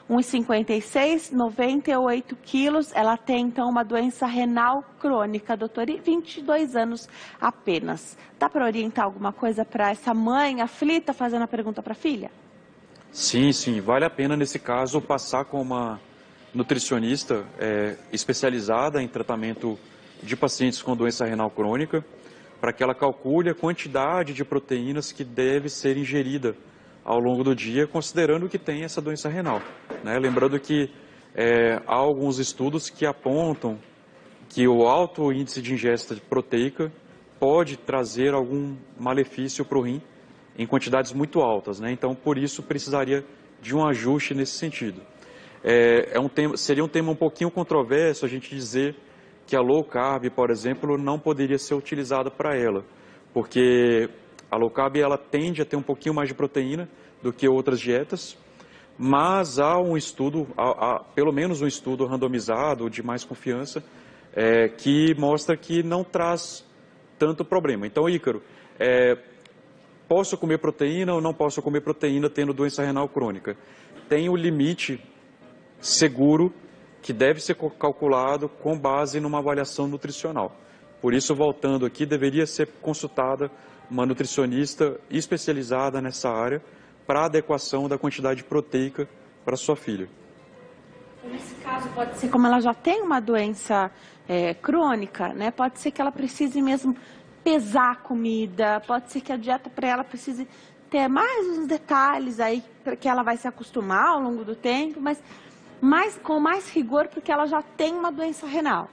1,56, 98 quilos, ela tem então uma doença renal crônica, doutor, e 22 anos apenas. Dá para orientar alguma coisa para essa mãe aflita fazendo a pergunta para a filha? Sim, sim, vale a pena nesse caso passar com uma nutricionista especializada em tratamento de pacientes com doença renal crônica, para que ela calcule a quantidade de proteínas que deve ser ingerida ao longo do dia, considerando que tem essa doença renal, né? Lembrando que há alguns estudos que apontam que o alto índice de ingesta proteica pode trazer algum malefício para o rim em quantidades muito altas, né? Então, por isso, precisaria de um ajuste nesse sentido. Seria um tema um pouquinho controverso a gente dizer que a low carb, por exemplo, não poderia ser utilizada para ela, porque a low carb ela tende a ter um pouquinho mais de proteína do que outras dietas, mas há um estudo, pelo menos um estudo randomizado de mais confiança, que mostra que não traz tanto problema. Então, Ícaro, posso comer proteína ou não posso comer proteína tendo doença renal crônica? Tem um limite seguro que deve ser calculado com base numa avaliação nutricional. Por isso, voltando aqui, deveria ser consultada uma nutricionista especializada nessa área para adequação da quantidade proteica para sua filha. Nesse caso, pode ser como ela já tem uma doença crônica, né? Pode ser que ela precise mesmo pesar a comida, pode ser que a dieta para ela precise ter mais uns detalhes aí, que ela vai se acostumar ao longo do tempo, mas com mais rigor, porque ela já tem uma doença renal.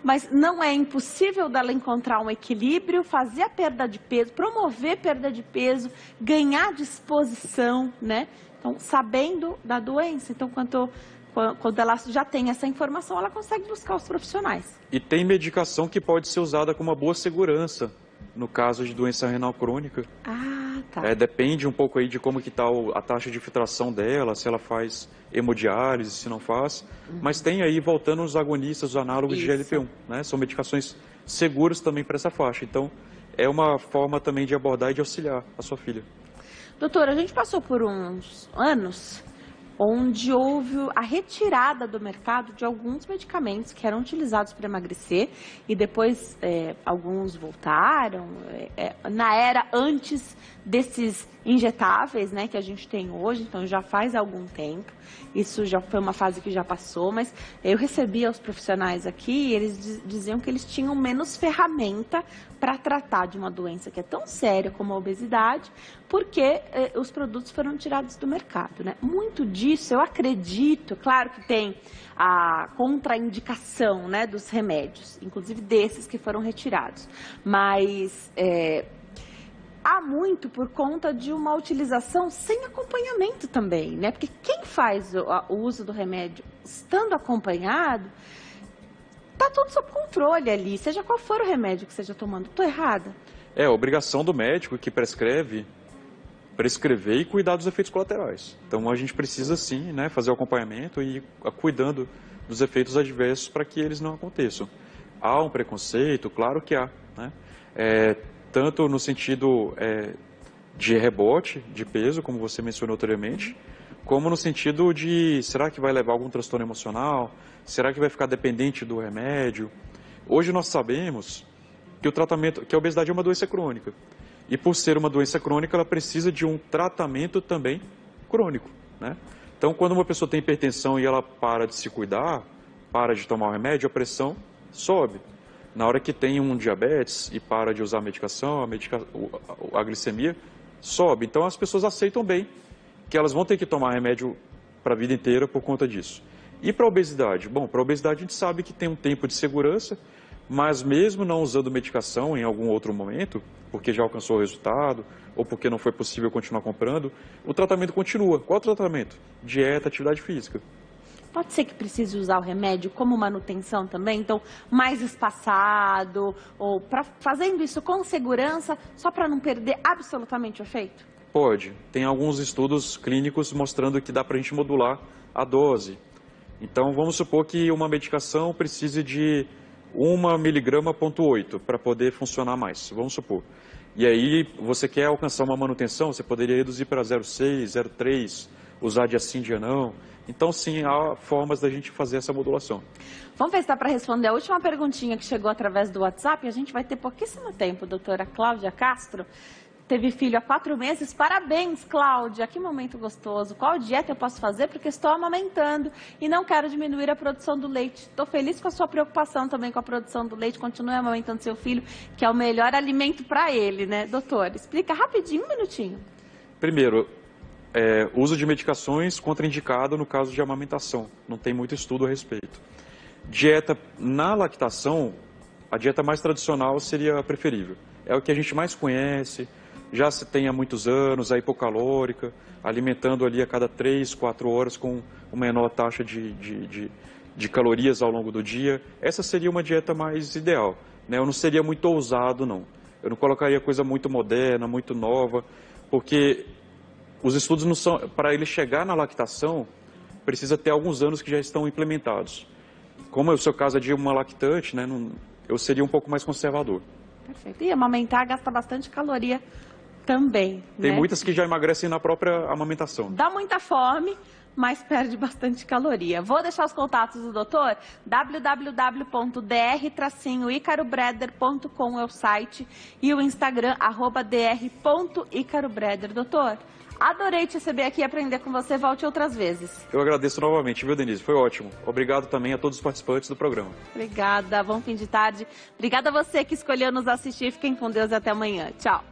Mas não é impossível dela encontrar um equilíbrio, fazer a perda de peso, promover perda de peso, ganhar disposição, né? Então, sabendo da doença, então quando ela já tem essa informação, ela consegue buscar os profissionais. E tem medicação que pode ser usada com uma boa segurança no caso de doença renal crônica. Ah, tá. Depende um pouco aí de como que está a taxa de filtração dela, se ela faz hemodiálise, se não faz. Mas tem aí, voltando os agonistas, os análogos de GLP-1, né? São medicações seguras também para essa faixa. Então, é uma forma também de abordar e de auxiliar a sua filha. Doutora, a gente passou por uns anos onde houve a retirada do mercado de alguns medicamentos que eram utilizados para emagrecer e depois alguns voltaram, na era antes desses injetáveis, né, que a gente tem hoje, então já faz algum tempo, isso já foi uma fase que já passou, mas eu recebia os profissionais aqui e eles diziam que eles tinham menos ferramenta para tratar de uma doença que é tão séria como a obesidade, porque os produtos foram tirados do mercado, né? Muito disso eu acredito, claro que tem a contraindicação, né, dos remédios, inclusive desses que foram retirados, mas há muito por conta de uma utilização sem acompanhamento também, né? Porque quem faz o uso do remédio estando acompanhado, está tudo sob controle ali, seja qual for o remédio que esteja tomando. Estou errada? A obrigação do médico que prescrever e cuidar dos efeitos colaterais. Então, a gente precisa, sim, né, fazer o acompanhamento e ir cuidando dos efeitos adversos para que eles não aconteçam. Há um preconceito, claro que há, né? Tanto no sentido de rebote de peso, como você mencionou anteriormente, como no sentido de, será que vai levar algum transtorno emocional? Será que vai ficar dependente do remédio? Hoje nós sabemos que a obesidade é uma doença crônica. E por ser uma doença crônica, ela precisa de um tratamento também crônico, né? Então, quando uma pessoa tem hipertensão e ela para de se cuidar, para de tomar o remédio, a pressão sobe. Na hora que tem um diabetes e para de usar a medicação, a glicemia sobe. Então, as pessoas aceitam bem que elas vão ter que tomar remédio para a vida inteira por conta disso. E para a obesidade? Bom, para a obesidade a gente sabe que tem um tempo de segurança, mas mesmo não usando medicação em algum outro momento, porque já alcançou o resultado ou porque não foi possível continuar comprando, o tratamento continua. Qual é o tratamento? Dieta, atividade física. Pode ser que precise usar o remédio como manutenção também? Então, mais espaçado, ou fazendo isso com segurança, só para não perder absolutamente o efeito? Pode. Tem alguns estudos clínicos mostrando que dá para a gente modular a dose. Então, vamos supor que uma medicação precise de 1 mg/8 para poder funcionar mais, vamos supor. E aí, você quer alcançar uma manutenção, você poderia reduzir para 0,6, 0,3, usar dia sim, dia não. Então, sim, há formas da gente fazer essa modulação. Vamos ver se dá para responder a última perguntinha que chegou através do WhatsApp. A gente vai ter pouquíssimo tempo, doutora Cláudia Castro. Teve filho há 4 meses. Parabéns, Cláudia. Que momento gostoso. Qual dieta eu posso fazer? Porque estou amamentando e não quero diminuir a produção do leite. Estou feliz com a sua preocupação também com a produção do leite. Continue amamentando seu filho, que é o melhor alimento para ele, né, doutor? Explica rapidinho, 1 minutinho. Primeiro, uso de medicações contraindicado no caso de amamentação. Não tem muito estudo a respeito. Dieta na lactação, a dieta mais tradicional seria a preferível. É o que a gente mais conhece, já se tem há muitos anos, a hipocalórica, alimentando ali a cada 3, 4 horas com uma menor taxa de calorias ao longo do dia. Essa seria uma dieta mais ideal, né? Eu não seria muito ousado, não. Eu não colocaria coisa muito moderna, muito nova, porque os estudos não são, para ele chegar na lactação, precisa ter alguns anos que já estão implementados. Como é o seu caso é de uma lactante, né, eu seria um pouco mais conservador. Perfeito. E amamentar gasta bastante caloria também, Tem né? muitas que já emagrecem na própria amamentação. Dá muita fome, mas perde bastante caloria. Vou deixar os contatos do doutor, www.dr-icarobreder.com é o site e o Instagram, @dr.icarobreder. Doutor, adorei te receber aqui e aprender com você. Volte outras vezes. Eu agradeço novamente, viu, Denise? Foi ótimo. Obrigado também a todos os participantes do programa. Obrigada, bom fim de tarde. Obrigada a você que escolheu nos assistir. Fiquem com Deus e até amanhã. Tchau.